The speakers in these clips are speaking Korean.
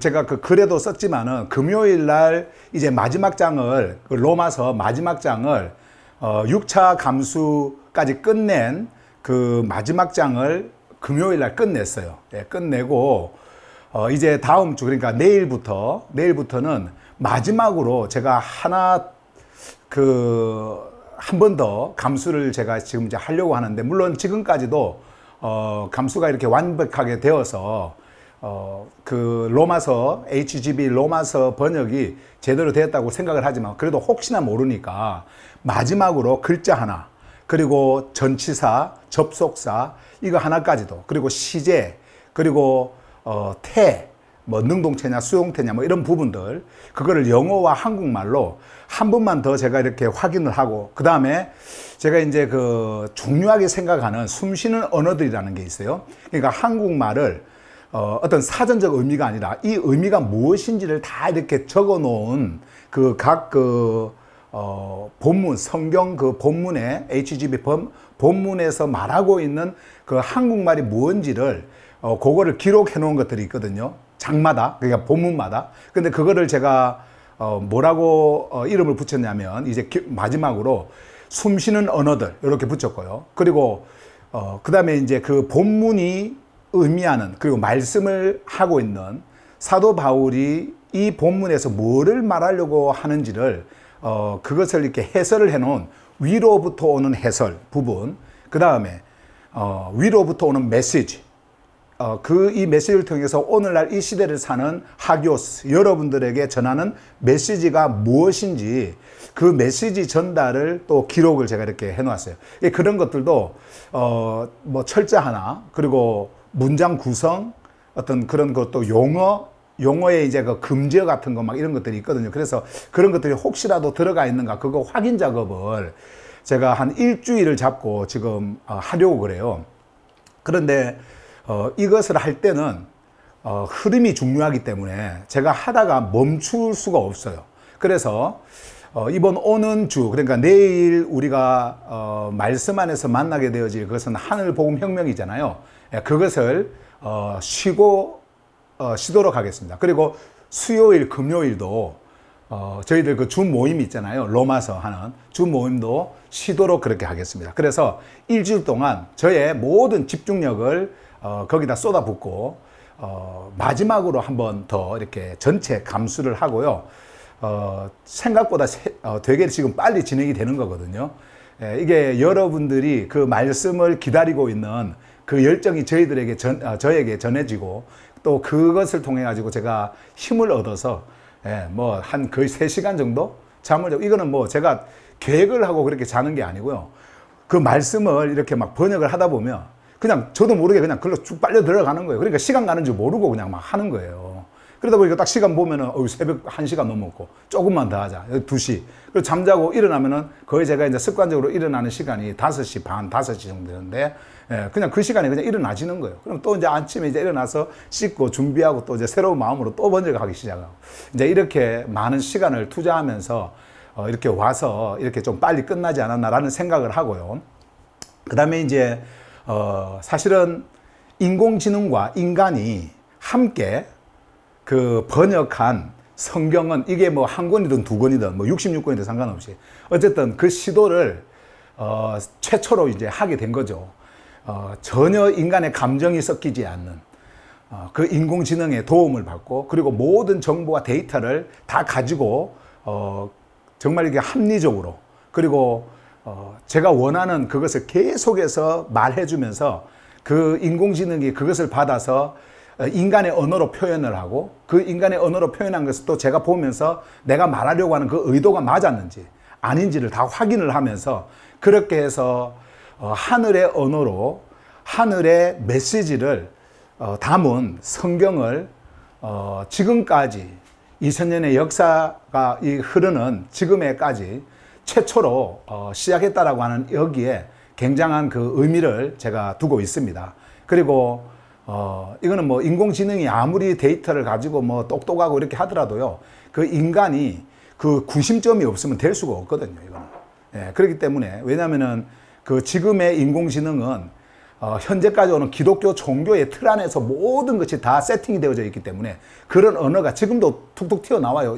제가 그 글에도 썼지만은 금요일 날 이제 마지막 장을, 그 로마서 마지막 장을 6차 감수까지 끝낸 그 마지막 장을 금요일 날 끝냈어요. 예, 끝내고 이제 다음 주, 그러니까 내일부터는 마지막으로 제가 하나 한 번 더 감수를 제가 지금 이제 하려고 하는데, 물론 지금까지도 감수가 이렇게 완벽하게 되어서 그 로마서 HGB 로마서 번역이 제대로 되었다고 생각을 하지만, 그래도 혹시나 모르니까 마지막으로 글자 하나, 그리고 전치사, 접속사 이거 하나까지도, 그리고 시제, 그리고 태, 뭐 능동태냐 수동태냐 뭐 이런 부분들, 그거를 영어와 한국말로 한 번만 더 제가 이렇게 확인을 하고, 그 다음에 제가 이제 그 중요하게 생각하는 숨쉬는 언어들이라는 게 있어요. 그러니까 한국말을 어떤 사전적 의미가 아니라 이 의미가 무엇인지를 다 이렇게 적어 놓은 그 각 본문, 성경 그 본문에 HGB 본문에서 말하고 있는 그 한국말이 뭔지를 그거를 기록해 놓은 것들이 있거든요. 장마다, 그러니까 본문마다. 근데 그거를 제가 뭐라고 이름을 붙였냐면, 이제 마지막으로 숨쉬는 언어들 이렇게 붙였고요. 그리고 그 다음에 이제 그 본문이 의미하는, 그리고 말씀을 하고 있는 사도 바울이 이 본문에서 뭐를 말하려고 하는지를 그것을 이렇게 해설을 해 놓은 위로부터 오는 해설 부분, 그 다음에 위로부터 오는 메시지, 이 메시지를 통해서 오늘날 이 시대를 사는 하기오스 여러분들에게 전하는 메시지가 무엇인지, 그 메시지 전달을 또 기록을 제가 이렇게 해놓았어요. 그런 것들도 뭐 철자 하나, 그리고 문장 구성, 어떤 그런 것도 용어의 이제 그 금지어 같은 거 막 이런 것들이 있거든요. 그래서 그런 것들이 혹시라도 들어가 있는가 그거 확인 작업을 제가 한 일주일을 잡고 지금 하려고 그래요. 그런데 이것을 할 때는 흐름이 중요하기 때문에 제가 하다가 멈출 수가 없어요. 그래서 이번 오는 주, 그러니까 내일 우리가 말씀 안에서 만나게 되어질 그것은 하늘복음혁명이잖아요. 그것을 쉬도록 하겠습니다. 그리고 수요일, 금요일도 저희들 그 주 모임이 있잖아요. 로마서 하는 주 모임도 쉬도록 그렇게 하겠습니다. 그래서 일주일 동안 저의 모든 집중력을 거기다 쏟아붓고 마지막으로 한 번 더 이렇게 전체 감수를 하고요. 생각보다 되게 지금 빨리 진행이 되는 거거든요. 이게 여러분들이 그 말씀을 기다리고 있는 그 열정이 저에게 전해지고, 또 그것을 통해 가지고 제가 힘을 얻어서 뭐 한 거의 3시간 정도 잠을 자고, 이거는 뭐 제가 계획을 하고 그렇게 자는 게 아니고요. 그 말씀을 이렇게 막 번역을 하다 보면 그냥 저도 모르게 그냥 글로 쭉 빨려 들어가는 거예요. 그러니까 시간 가는 줄 모르고 그냥 막 하는 거예요. 그러다 보니까 딱 시간 보면은 새벽 1시간 넘었고 조금만 더 하자. 2시. 그리고 잠자고 일어나면은 거의 제가 이제 습관적으로 일어나는 시간이 5시 반, 5시 정도 되는데, 그냥 그 시간에 그냥 일어나지는 거예요. 그럼 또 이제 아침에 이제 일어나서 씻고 준비하고 또 이제 새로운 마음으로 또 번역하기 시작하고, 이제 이렇게 많은 시간을 투자하면서 이렇게 와서 이렇게 좀 빨리 끝나지 않았나라는 생각을 하고요. 그 다음에 이제 사실은 인공지능과 인간이 함께 그 번역한 성경은 이게 뭐 한 권이든 두 권이든 뭐 66권이든 상관없이 어쨌든 그 시도를 최초로 이제 하게 된 거죠. 전혀 인간의 감정이 섞이지 않는 그 인공지능의 도움을 받고, 그리고 모든 정보와 데이터를 다 가지고 정말 이게 합리적으로, 그리고 제가 원하는 그것을 계속해서 말해주면서 그 인공지능이 그것을 받아서 인간의 언어로 표현을 하고, 그 인간의 언어로 표현한 것을 또 제가 보면서 내가 말하려고 하는 그 의도가 맞았는지 아닌지를 다 확인을 하면서, 그렇게 해서 하늘의 언어로 하늘의 메시지를 담은 성경을 지금까지 2000년의 역사가 흐르는 지금에까지 최초로 시작했다라고 하는 여기에 굉장한 그 의미를 제가 두고 있습니다. 그리고 이거는 뭐 인공지능이 아무리 데이터를 가지고 뭐 똑똑하고 이렇게 하더라도요, 그 인간이 그 구심점이 없으면 될 수가 없거든요, 이거는. 그렇기 때문에, 왜냐면은 그 지금의 인공지능은 현재까지 오는 기독교 종교의 틀 안에서 모든 것이 다 세팅이 되어져 있기 때문에 그런 언어가 지금도 툭툭 튀어나와요.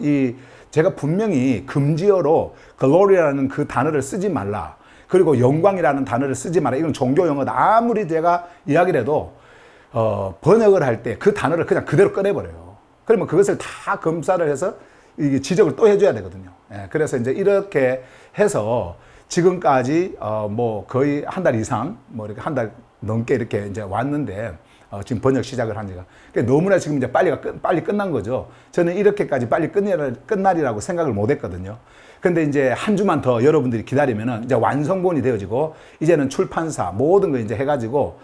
제가 분명히 금지어로 glory라는 그 단어를 쓰지 말라. 그리고 영광이라는 단어를 쓰지 마라. 이건 종교 용어다. 아무리 제가 이야기를 해도 번역을 할 때 그 단어를 그냥 그대로 꺼내버려요. 그러면 그것을 다 검사를 해서 이게 지적을 또 해줘야 되거든요. 예, 그래서 이제 이렇게 해서 지금까지 뭐 거의 한 달 이상 뭐 이렇게 한 달 넘게 이렇게 이제 왔는데 지금 번역 시작을 한 지가 그러니까 너무나 지금 이제 빨리 끝난 거죠. 저는 이렇게까지 빨리 끝날이라고 생각을 못 했거든요. 근데 이제 한 주만 더 여러분들이 기다리면은 이제 완성본이 되어지고 이제는 출판사 모든 거 이제 해가지고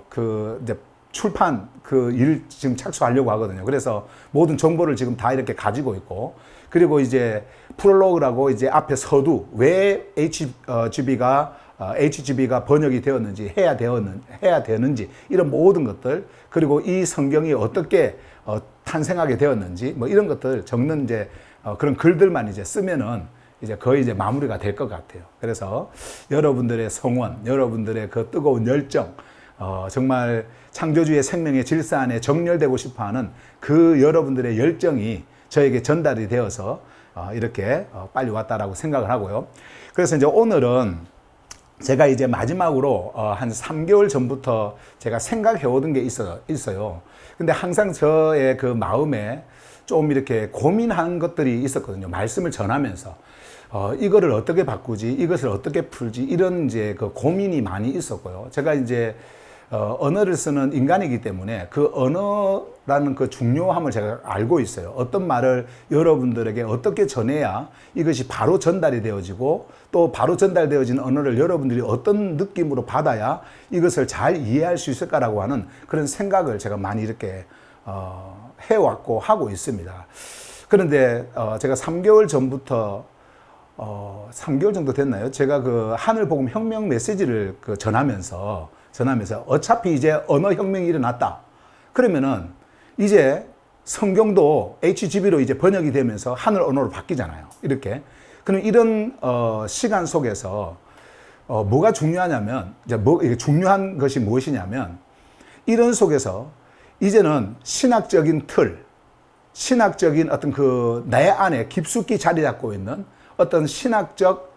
그 이제 출판 그 일 지금 착수하려고 하거든요. 그래서 모든 정보를 지금 다 이렇게 가지고 있고 그리고 이제 프롤로그라고 이제 앞에 서두 왜 HGB가 번역이 되었는지 해야 되었는지 이런 모든 것들 그리고 이 성경이 어떻게 탄생하게 되었는지 뭐 이런 것들 적는 이제 그런 글들만 이제 쓰면은 이제 거의 이제 마무리가 될 것 같아요. 그래서 여러분들의 성원, 여러분들의 그 뜨거운 열정, 정말 창조주의 생명의 질서 안에 정렬되고 싶어하는 그 여러분들의 열정이 저에게 전달이 되어서 이렇게 빨리 왔다라고 생각을 하고요. 그래서 이제 오늘은 제가 이제 마지막으로 한 3개월 전부터 제가 생각해 오던 게 있어요. 근데 항상 저의 그 마음에 좀 이렇게 고민한 것들이 있었거든요. 말씀을 전하면서 이거를 어떻게 바꾸지, 이것을 어떻게 풀지 이런 이제 그 고민이 많이 있었고요. 제가 이제 언어를 쓰는 인간이기 때문에 그 언어라는 그 중요함을 제가 알고 있어요. 어떤 말을 여러분들에게 어떻게 전해야 이것이 바로 전달이 되어지고 또 바로 전달되어진 언어를 여러분들이 어떤 느낌으로 받아야 이것을 잘 이해할 수 있을까라고 하는 그런 생각을 제가 많이 이렇게 해왔고 하고 있습니다. 그런데 제가 3개월 전부터 3개월 정도 됐나요? 제가 그 하늘복음 혁명 메시지를 전하면서 어차피 이제 언어혁명이 일어났다. 그러면은 이제 성경도 HGB로 이제 번역이 되면서 하늘 언어로 바뀌잖아요. 이렇게. 그럼 이런 시간 속에서 뭐가 중요하냐면 이제 이게 중요한 것이 무엇이냐면 이런 속에서 이제는 신학적인 틀, 신학적인 어떤 그 내 안에 깊숙이 자리 잡고 있는 어떤 신학적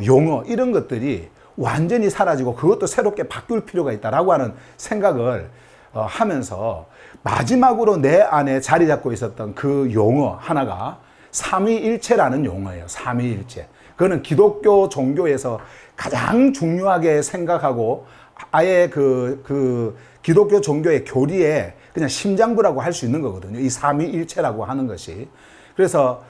용어 이런 것들이 완전히 사라지고 그것도 새롭게 바뀔 필요가 있다라고 하는 생각을 하면서 마지막으로 내 안에 자리 잡고 있었던 그 용어 하나가 삼위일체라는 용어예요. 삼위일체. 그거는 기독교 종교에서 가장 중요하게 생각하고 아예 그 기독교 종교의 교리에 그냥 심장부라고 할 수 있는 거거든요. 이 삼위일체라고 하는 것이. 그래서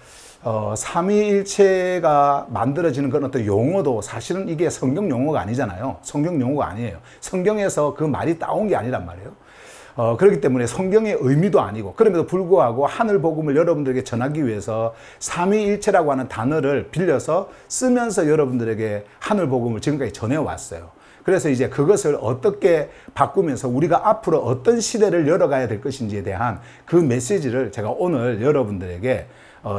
삼위일체가 만들어지는 그런 어떤 용어도 사실은 이게 성경 용어가 아니잖아요. 성경 용어가 아니에요. 성경에서 그 말이 따온 게 아니란 말이에요. 그렇기 때문에 성경의 의미도 아니고 그럼에도 불구하고 하늘 복음을 여러분들에게 전하기 위해서 삼위일체라고 하는 단어를 빌려서 쓰면서 여러분들에게 하늘 복음을 지금까지 전해왔어요. 그래서 이제 그것을 어떻게 바꾸면서 우리가 앞으로 어떤 시대를 열어가야 될 것인지에 대한 그 메시지를 제가 오늘 여러분들에게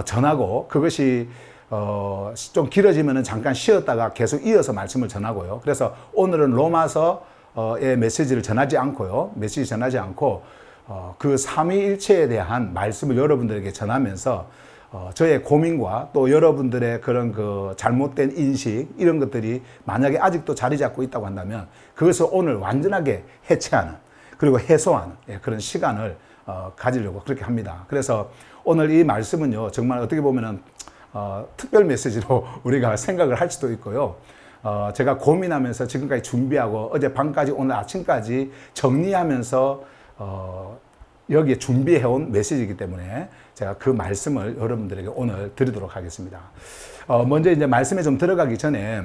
전하고 그것이 좀 길어지면 잠깐 쉬었다가 계속 이어서 말씀을 전하고요. 그래서 오늘은 로마서의 메시지를 전하지 않고요. 메시지 전하지 않고 그 삼위일체에 대한 말씀을 여러분들에게 전하면서 저의 고민과 또 여러분들의 그런 그 잘못된 인식 이런 것들이 만약에 아직도 자리 잡고 있다고 한다면 그것을 오늘 완전하게 해체하는 그리고 해소하는 그런 시간을 가지려고 그렇게 합니다. 그래서 오늘 이 말씀은요 정말 어떻게 보면은 특별 메시지로 우리가 생각을 할 수도 있고요. 제가 고민하면서 지금까지 준비하고 어제 밤까지 오늘 아침까지 정리하면서 여기에 준비해온 메시지이기 때문에 제가 그 말씀을 여러분들에게 오늘 드리도록 하겠습니다. 먼저 이제 말씀에 좀 들어가기 전에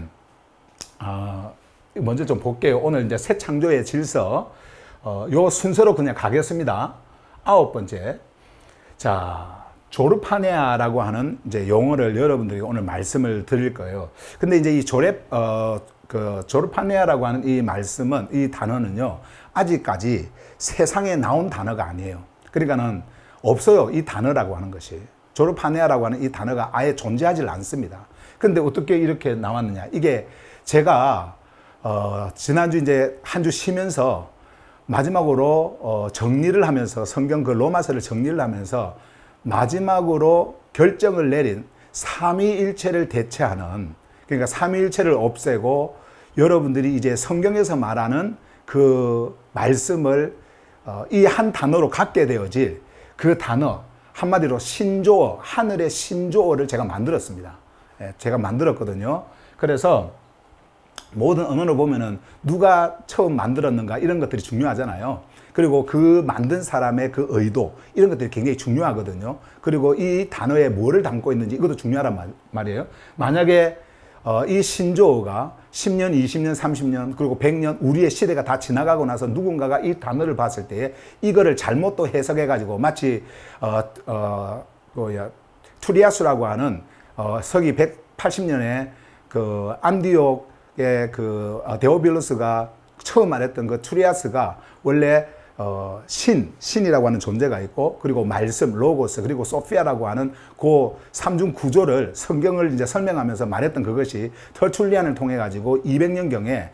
먼저 좀 볼게요. 오늘 이제 새 창조의 질서 요 순서로 그냥 가겠습니다. 9번째. 자, 조르파네아라고 하는 이제 용어를 여러분들에게 오늘 말씀을 드릴 거예요. 근데 이제 이 조르파네아라고 하는 이 말씀은, 이 단어는요, 아직까지 세상에 나온 단어가 아니에요. 그러니까는 없어요. 이 단어라고 하는 것이. 조르파네아라고 하는 이 단어가 아예 존재하지 않습니다. 근데 어떻게 이렇게 나왔느냐. 이게 제가 지난주 이제 한 주 쉬면서 마지막으로 정리를 하면서 성경 그 로마서를 정리를 하면서 마지막으로 결정을 내린 삼위일체를 대체하는, 그러니까 삼위일체를 없애고 여러분들이 이제 성경에서 말하는 그 말씀을 이 한 단어로 갖게 되어질 그 단어, 한마디로 신조어, 하늘의 신조어를 제가 만들었습니다. 제가 만들었거든요. 그래서 모든 언어를 보면은 누가 처음 만들었는가 이런 것들이 중요하잖아요. 그리고 그 만든 사람의 그 의도, 이런 것들이 굉장히 중요하거든요. 그리고 이 단어에 뭐를 담고 있는지 이것도 중요하단 말이에요. 만약에 이 신조어가 10년, 20년, 30년, 그리고 100년 우리의 시대가 다 지나가고 나서 누군가가 이 단어를 봤을 때에 이거를 잘못 또 해석해가지고 마치 투리아스라고 하는 서기 180년에 그 안디옥의 그 데오빌루스가 처음 말했던 그 투리아스가 원래 신이라고 하는 존재가 있고, 그리고 말씀, 로고스, 그리고 소피아라고 하는 그 삼중 구조를 성경을 이제 설명하면서 말했던 그것이 터툴리안을 통해 가지고 200년경에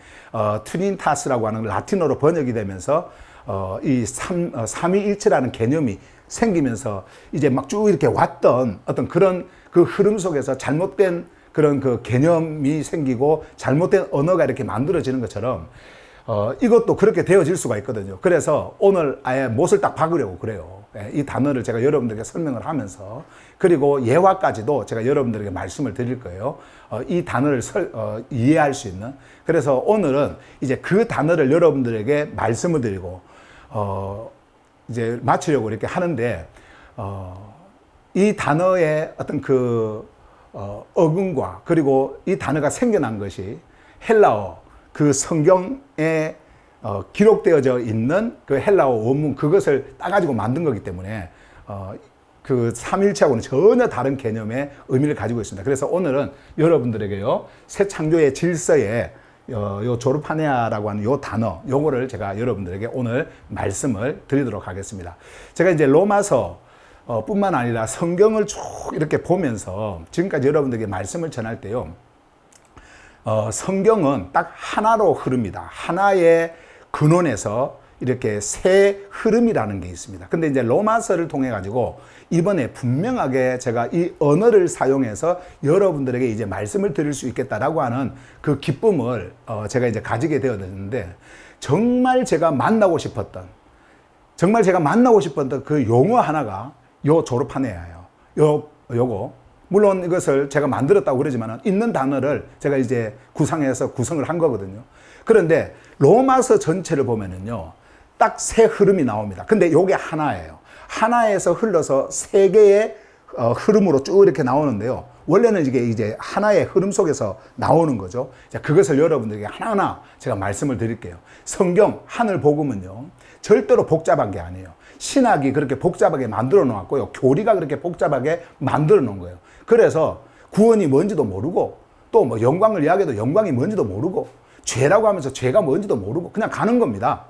트리니타스라고 하는 라틴어로 번역이 되면서 이 삼위일체라는 개념이 생기면서 이제 막 쭉 이렇게 왔던 어떤 그런 그 흐름 속에서 잘못된 그런 그 개념이 생기고 잘못된 언어가 이렇게 만들어지는 것처럼 이것도 그렇게 되어질 수가 있거든요. 그래서 오늘 아예 못을 딱 박으려고 그래요. 이 단어를 제가 여러분들에게 설명을 하면서, 그리고 예화까지도 제가 여러분들에게 말씀을 드릴 거예요. 이 단어를 이해할 수 있는. 그래서 오늘은 이제 그 단어를 여러분들에게 말씀을 드리고 이제 마치려고 이렇게 하는데, 이 단어의 어떤 그 어근과, 그리고 이 단어가 생겨난 것이 헬라어, 그 성경에 기록되어져 있는 그 헬라어 원문, 그것을 따가지고 만든 거기 때문에 그 삼일체하고는 전혀 다른 개념의 의미를 가지고 있습니다. 그래서 오늘은 여러분들에게요, 새 창조의 질서에 요 조르파네아라고 하는 요 단어, 요거를 제가 여러분들에게 오늘 말씀을 드리도록 하겠습니다. 제가 이제 로마서 뿐만 아니라 성경을 쭉 이렇게 보면서 지금까지 여러분들에게 말씀을 전할 때요, 성경은 딱 하나로 흐릅니다. 하나의 근원에서 이렇게 새 흐름이라는 게 있습니다. 근데 이제 로마서를 통해 가지고 이번에 분명하게 제가 이 언어를 사용해서 여러분들에게 이제 말씀을 드릴 수 있겠다라고 하는 그 기쁨을 제가 이제 가지게 되었는데, 정말 제가 만나고 싶었던 그 용어 하나가 요 조르파네아예요. 요거. 물론 이것을 제가 만들었다고 그러지만 있는 단어를 제가 이제 구상해서 구성을 한 거거든요. 그런데 로마서 전체를 보면은요, 딱 세 흐름이 나옵니다. 근데 요게 하나예요. 하나에서 흘러서 세 개의 흐름으로 쭉 이렇게 나오는데요. 원래는 이게 이제 하나의 흐름 속에서 나오는 거죠. 자, 그것을 여러분들에게 하나하나 제가 말씀을 드릴게요. 성경, 하늘 복음은요, 절대로 복잡한 게 아니에요. 신학이 그렇게 복잡하게 만들어 놓았고요. 교리가 그렇게 복잡하게 만들어 놓은 거예요. 그래서 구원이 뭔지도 모르고, 또 뭐 영광을 이야기해도 영광이 뭔지도 모르고, 죄라고 하면서 죄가 뭔지도 모르고 그냥 가는 겁니다.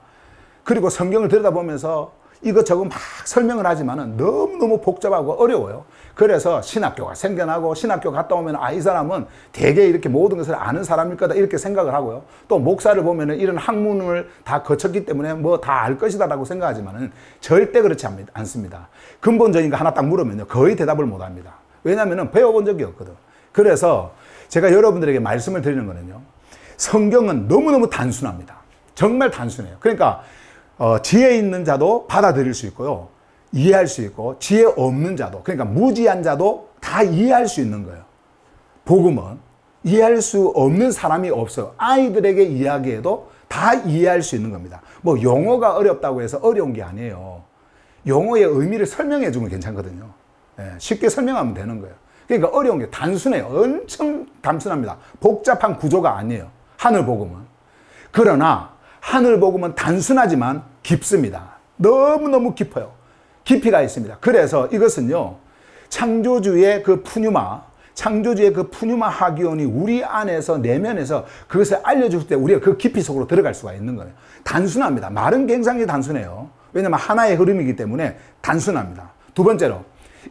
그리고 성경을 들여다보면서 이것저것 막 설명을 하지만은 너무너무 복잡하고 어려워요. 그래서 신학교가 생겨나고, 신학교 갔다 오면 이 사람은 되게 이렇게 모든 것을 아는 사람일 거다 이렇게 생각을 하고요. 또 목사를 보면은 이런 학문을 다 거쳤기 때문에 뭐 다 알 것이다라고 생각하지만은 절대 그렇지 않습니다. 근본적인 거 하나 딱 물으면요, 거의 대답을 못 합니다. 왜냐면은 배워본 적이 없거든. 그래서 제가 여러분들에게 말씀을 드리는 거는요, 성경은 너무너무 단순합니다. 정말 단순해요. 그러니까 지혜 있는 자도 받아들일 수 있고요, 이해할 수 있고, 지혜 없는 자도, 그러니까 무지한 자도 다 이해할 수 있는 거예요. 복음은 이해할 수 없는 사람이 없어요. 아이들에게 이야기해도 다 이해할 수 있는 겁니다. 뭐 용어가 어렵다고 해서 어려운 게 아니에요. 용어의 의미를 설명해 주면 괜찮거든요. 쉽게 설명하면 되는 거예요. 그러니까 어려운 게 단순해요. 엄청 단순합니다. 복잡한 구조가 아니에요, 하늘 복음은. 그러나 하늘 복음은 단순하지만 깊습니다. 너무너무 깊어요. 깊이가 있습니다. 그래서 이것은요, 창조주의 그 푸뉴마 하기온이 우리 안에서, 내면에서 그것을 알려줄 때 우리가 그 깊이 속으로 들어갈 수가 있는 거예요. 단순합니다. 말은 굉장히 단순해요. 왜냐하면 하나의 흐름이기 때문에 단순합니다. 두 번째로,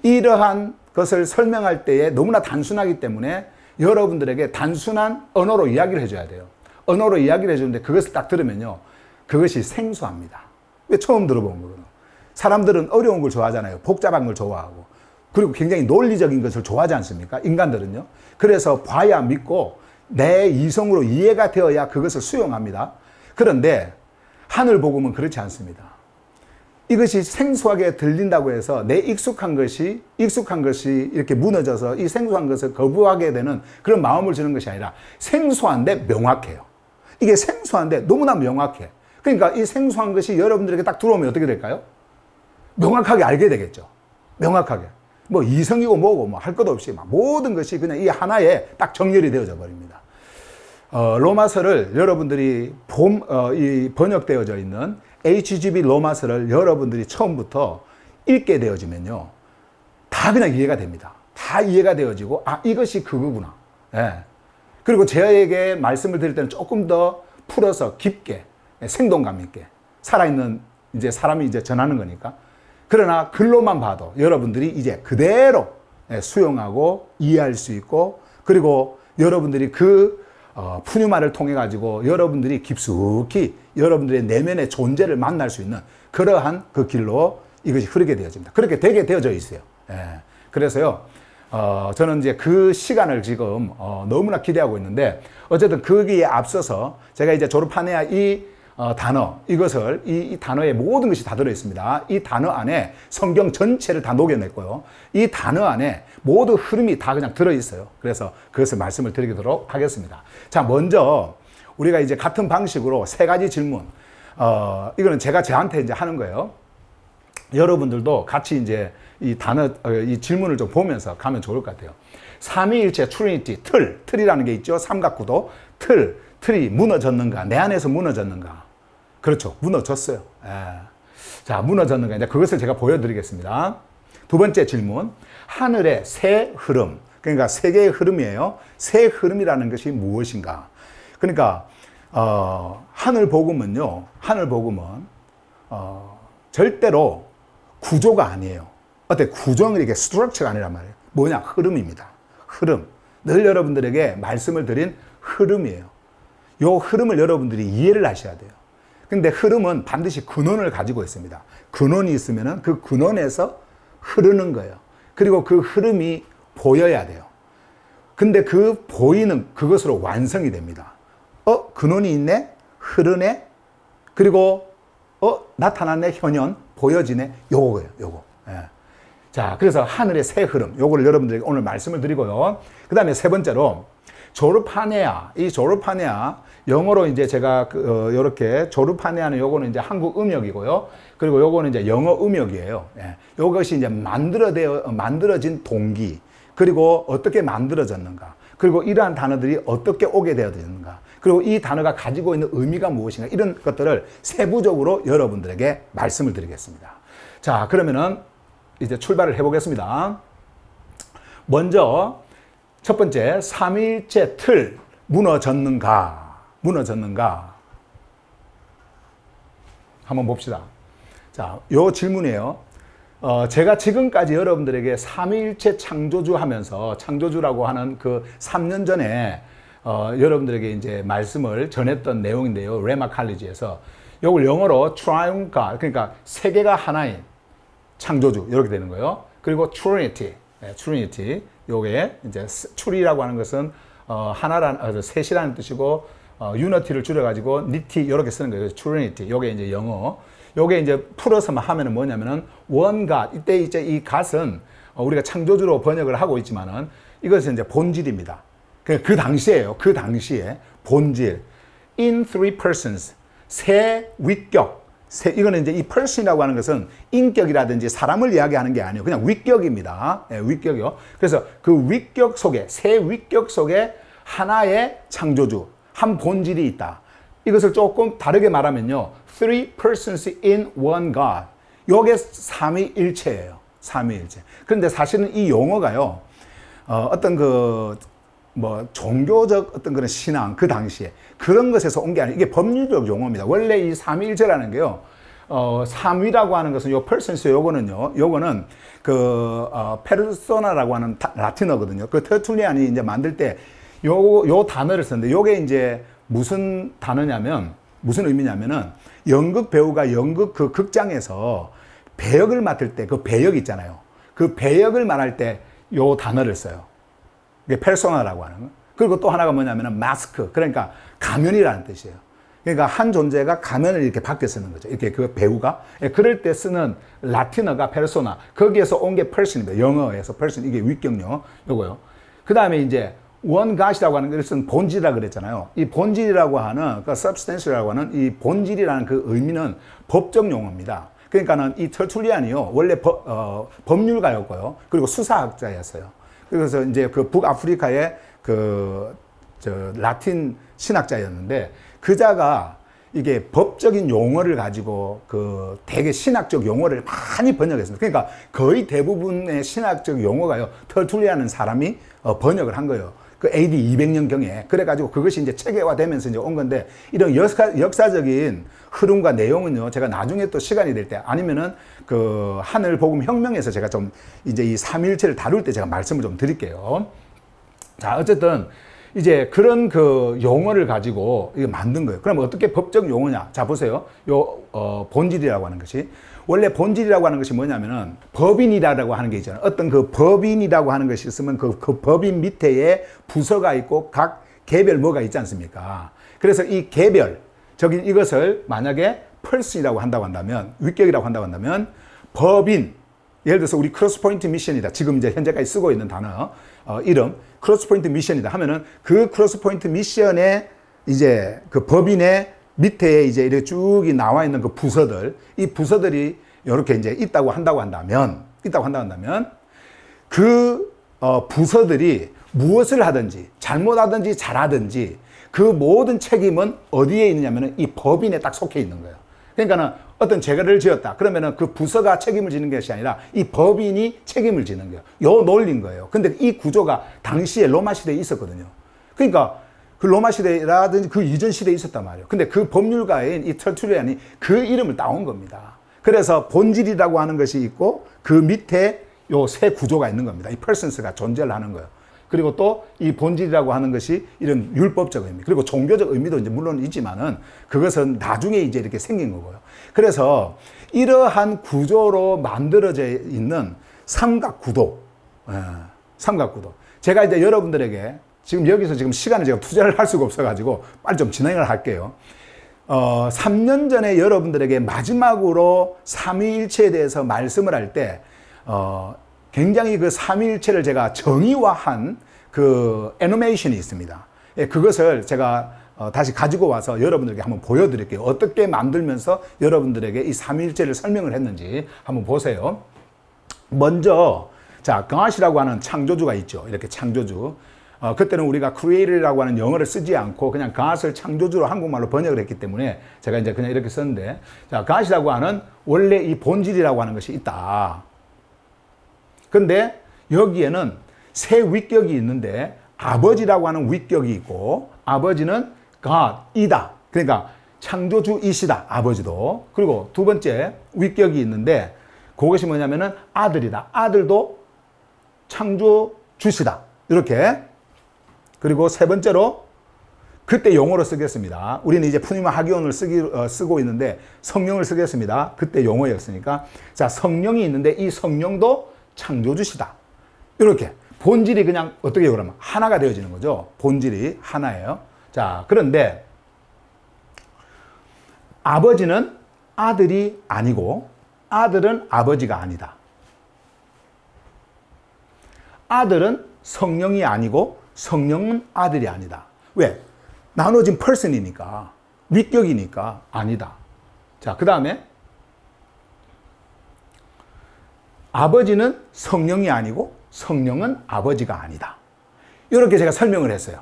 이러한 것을 설명할 때에 너무나 단순하기 때문에 여러분들에게 단순한 언어로 이야기를 해줘야 돼요. 언어로 이야기를 해주는데 그것을 딱 들으면요. 그것이 생소합니다. 왜 처음 들어본 거거든요. 사람들은 어려운 걸 좋아하잖아요. 복잡한 걸 좋아하고. 그리고 굉장히 논리적인 것을 좋아하지 않습니까? 인간들은요. 그래서 봐야 믿고 내 이성으로 이해가 되어야 그것을 수용합니다. 그런데 하늘복음은 그렇지 않습니다. 이것이 생소하게 들린다고 해서 내 익숙한 것이 이렇게 무너져서 이 생소한 것을 거부하게 되는 그런 마음을 주는 것이 아니라 생소한데 명확해요. 이게 생소한데 너무나 명확해. 그러니까 이 생소한 것이 여러분들에게 딱 들어오면 어떻게 될까요? 명확하게 알게 되겠죠. 명확하게. 뭐 이성이고 뭐고 뭐 할 것 없이 막 모든 것이 그냥 이 하나에 딱 정렬이 되어져 버립니다. 로마서를 여러분들이 이 번역되어져 있는 HGB 로마서를 여러분들이 처음부터 읽게 되어지면요. 다 그냥 이해가 됩니다. 다 이해가 되어지고, 아, 이것이 그거구나. 예. 그리고 저에게 말씀을 드릴 때는 조금 더 풀어서 깊게, 생동감 있게, 살아있는 이제 사람이 이제 전하는 거니까. 그러나 글로만 봐도 여러분들이 이제 그대로 수용하고 이해할 수 있고, 그리고 여러분들이 그 푸뉴마를 통해 가지고 여러분들이 깊숙이 여러분들의 내면의 존재를 만날 수 있는 그러한 그 길로 이것이 흐르게 되어집니다. 그렇게 되게 되어져 있어요. 예. 그래서요, 저는 이제 그 시간을 지금 너무나 기대하고 있는데, 어쨌든 거기에 앞서서 제가 이제 졸업하네야 이 단어, 이것을 이 단어에 모든 것이 다 들어있습니다. 이 단어 안에 성경 전체를 다 녹여냈고요. 이 단어 안에 모든 흐름이 다 그냥 들어있어요. 그래서 그것을 말씀을 드리도록 하겠습니다. 자, 먼저 우리가 이제 같은 방식으로 세 가지 질문, 이거는 제가 저한테 이제 하는 거예요. 여러분들도 같이 이제 이 단어, 이 질문을 좀 보면서 가면 좋을 것 같아요. 삼위일체 트리니티, 틀이라는 게 있죠. 삼각구도, 틀이 무너졌는가? 내 안에서 무너졌는가? 그렇죠. 무너졌어요. 예. 자, 무너졌는가? 이제 그것을 제가 보여드리겠습니다. 두 번째 질문. 하늘의 새 흐름. 그러니까 세 개의 흐름이에요. 새 흐름이라는 것이 무엇인가? 그러니까, 하늘복음은요, 절대로 구조가 아니에요. 어때? 구조는 이게 스트럭처가 아니란 말이에요. 뭐냐? 흐름입니다. 흐름. 늘 여러분들에게 말씀을 드린 흐름이에요. 요 흐름을 여러분들이 이해를 하셔야 돼요. 근데 흐름은 반드시 근원을 가지고 있습니다. 근원이 있으면 그 근원에서 흐르는 거예요. 그리고 그 흐름이 보여야 돼요. 근데 그 보이는 그것으로 완성이 됩니다. 근원이 있네? 흐르네? 그리고 나타났네? 현현? 보여지네? 요거예요. 요거. 예. 자, 그래서 하늘의 새 흐름. 요거를 여러분들에게 오늘 말씀을 드리고요. 그 다음에 세 번째로 조르파네아. 이 조르파네아, 영어로 이제 제가 요렇게 조르파네아는 요거는 이제 한국 음역이고요. 그리고 요거는 이제 영어 음역이에요. 예. 요것이 이제 만들어진 동기, 그리고 어떻게 만들어졌는가, 그리고 이러한 단어들이 어떻게 오게 되었는가, 그리고 이 단어가 가지고 있는 의미가 무엇인가, 이런 것들을 세부적으로 여러분들에게 말씀을 드리겠습니다. 자, 그러면은 이제 출발을 해보겠습니다. 먼저 첫 번째, 삼위일체 틀 무너졌는가? 한번 봅시다. 자, 요 질문이에요. 제가 지금까지 여러분들에게 삼위일체 창조주 하면서, 창조주라고 하는 그 3년 전에 여러분들에게 이제 말씀을 전했던 내용인데요. 레마 칼리지에서 요걸 영어로 triune God, 그러니까 세 개가 하나인 창조주, 이렇게 되는 거예요. 그리고 Trinity, 요게 이제 추리라고 하는 것은 셋이라는 뜻이고, 유니티를 줄여가지고 니티 이렇게 쓰는 거예요. Trinity. 요게 이제 영어. 요게 이제 풀어서만 하면은 뭐냐면은 one God. 이때 이제 이 God은 우리가 창조주로 번역을 하고 있지만은 이것은 이제 본질입니다. 그 당시에요. 그 당시에 본질. In three persons. 세 위격. 이거는 이제 이 person이라고 하는 것은 인격이라든지 사람을 이야기하는 게 아니에요. 그냥 위격입니다. 예, 위격이요. 그래서 그 위격 속에, 세 위격 속에 하나의 창조주, 한 본질이 있다. 이것을 조금 다르게 말하면요. Three persons in one God. 요게 삼위일체예요. 삼위일체. 그런데 사실은 이 용어가요. 어떤 종교적 어떤 그런 신앙, 그 당시에 그런 것에서 온 게 아니에요. 이게 법률적 용어입니다. 원래 이 삼위일체라는 게요, 삼위라고 하는 것은 요 persons, 요거는 페르소나라고 하는 라틴어거든요. 그 터툴리안이 이제 만들 때 요 단어를 썼는데, 요게 이제 무슨 단어냐면, 무슨 의미냐면은, 연극 배우가 연극 그 극장에서 배역을 맡을 때 그 배역 있잖아요. 그 배역을 말할 때 요 단어를 써요. 이게 페르소나라고 하는 거. 그리고 또 하나가 뭐냐면은 마스크. 그러니까 가면이라는 뜻이에요. 그러니까 한 존재가 가면을 이렇게 바뀌어 쓰는 거죠. 이렇게 그 배우가. 그럴 때 쓰는 라틴어가 페르소나. 거기에서 온 게 person입니다. 영어에서 person. 이게 위격령. 요거요. 그 다음에 이제 원갓이라고 하는 것은 본질이라고 그랬잖아요. 이 본질이라고 하는, 그 substance라고 하는 이 본질이라는 그 의미는 법적 용어입니다. 그러니까는 이 터툴리안이요. 원래 법률가였고요. 그리고 수사학자였어요. 그래서 이제 그 북아프리카의 라틴 신학자였는데, 그자가 이게 법적인 용어를 가지고 되게 신학적 용어를 많이 번역했습니다. 그러니까 거의 대부분의 신학적 용어가요, 터툴리안은 사람이 번역을 한 거예요. 그 AD 200년경에. 그래가지고 그것이 이제 체계화되면서 이제 온 건데, 이런 역사적인 흐름과 내용은요, 제가 나중에 또 시간이 될 때, 아니면은 그 하늘복음 혁명에서 제가 좀 이제 이 삼위일체를 다룰 때 제가 말씀을 좀 드릴게요. 자, 어쨌든 이제 그런 그 용어를 가지고 이거 만든 거예요. 그럼 어떻게 법적 용어냐? 자, 보세요. 본질이라고 하는 것이. 원래 본질이라고 하는 것이 뭐냐면은 법인이라고 하는 게 있잖아요. 어떤 그 법인이라고 하는 것이 있으면 그 법인 밑에에 부서가 있고 각 개별 뭐가 있지 않습니까? 그래서 이 개별적인 이것을 만약에 person이라고 한다고 한다면, 위격이라고 한다고 한다면, 법인, 예를 들어서 우리 크로스포인트 미션이다. 지금 이제 현재까지 쓰고 있는 단어, 이름, 크로스포인트 미션이다 하면은 그 크로스포인트 미션의 이제 그 법인의 밑에 이제 이렇게 쭉 나와 있는 그 부서들, 이 부서들이 이렇게 이제 있다고 한다고 한다면, 그 부서들이 무엇을 하든지, 잘못하든지, 잘하든지, 그 모든 책임은 어디에 있느냐면은 이 법인에 딱 속해 있는 거예요. 그러니까는 어떤 죄를 지었다. 그러면은 그 부서가 책임을 지는 것이 아니라 이 법인이 책임을 지는 거예요. 요 논리인 거예요. 근데 이 구조가 당시에 로마 시대에 있었거든요. 그러니까 그 로마 시대라든지 그 이전 시대에 있었단 말이에요. 근데 그 법률가인 이 터툴리안이 그 이름을 따온 겁니다. 그래서 본질이라고 하는 것이 있고 그 밑에 요 세 구조가 있는 겁니다. 이 persons가 존재를 하는 거예요. 그리고 또 이 본질이라고 하는 것이 이런 율법적 의미, 그리고 종교적 의미도 이제 물론 있지만은 그것은 나중에 이제 이렇게 생긴 거고요. 그래서 이러한 구조로 만들어져 있는 삼각구도, 삼각구도. 제가 이제 여러분들에게 지금 여기서 지금 시간을 제가 투자를 할 수가 없어가지고 빨리 좀 진행을 할게요. 3년 전에 여러분들에게 마지막으로 삼위일체에 대해서 말씀을 할 때, 굉장히 그 삼위일체를 제가 정의화한 그 애니메이션이 있습니다. 예, 그것을 제가 다시 가지고 와서 여러분들에게 한번 보여드릴게요. 어떻게 만들면서 여러분들에게 이 삼위일체를 설명을 했는지 한번 보세요. 먼저, 자, God이라고 하는 창조주가 있죠. 이렇게 창조주. 그때는 우리가 creator라고 하는 영어를 쓰지 않고 그냥 God을 창조주로 한국말로 번역을 했기 때문에 제가 이제 그냥 이렇게 썼는데, 자, God이라고 하는 원래 이 본질이라고 하는 것이 있다. 근데 여기에는 세 위격이 있는데 아버지라고 하는 위격이 있고, 아버지는 God이다. 그러니까 창조주이시다. 아버지도. 그리고 두 번째 위격이 있는데 그것이 뭐냐면은 아들이다. 아들도 창조주시다. 이렇게. 그리고 세 번째로 그때 용어로 쓰겠습니다. 우리는 이제 푸니마 하기온을 쓰고 있는데 성령을 쓰겠습니다. 그때 용어였으니까. 자, 성령이 있는데 이 성령도 창조주시다. 이렇게. 본질이 그냥 어떻게 그러면 하나가 되어지는 거죠. 본질이 하나예요. 자, 그런데 아버지는 아들이 아니고 아들은 아버지가 아니다. 아들은 성령이 아니고 성령은 아들이 아니다. 왜? 나눠진 person이니까, 위격이니까 아니다. 자, 그 다음에 아버지는 성령이 아니고 성령은 아버지가 아니다. 이렇게 제가 설명을 했어요.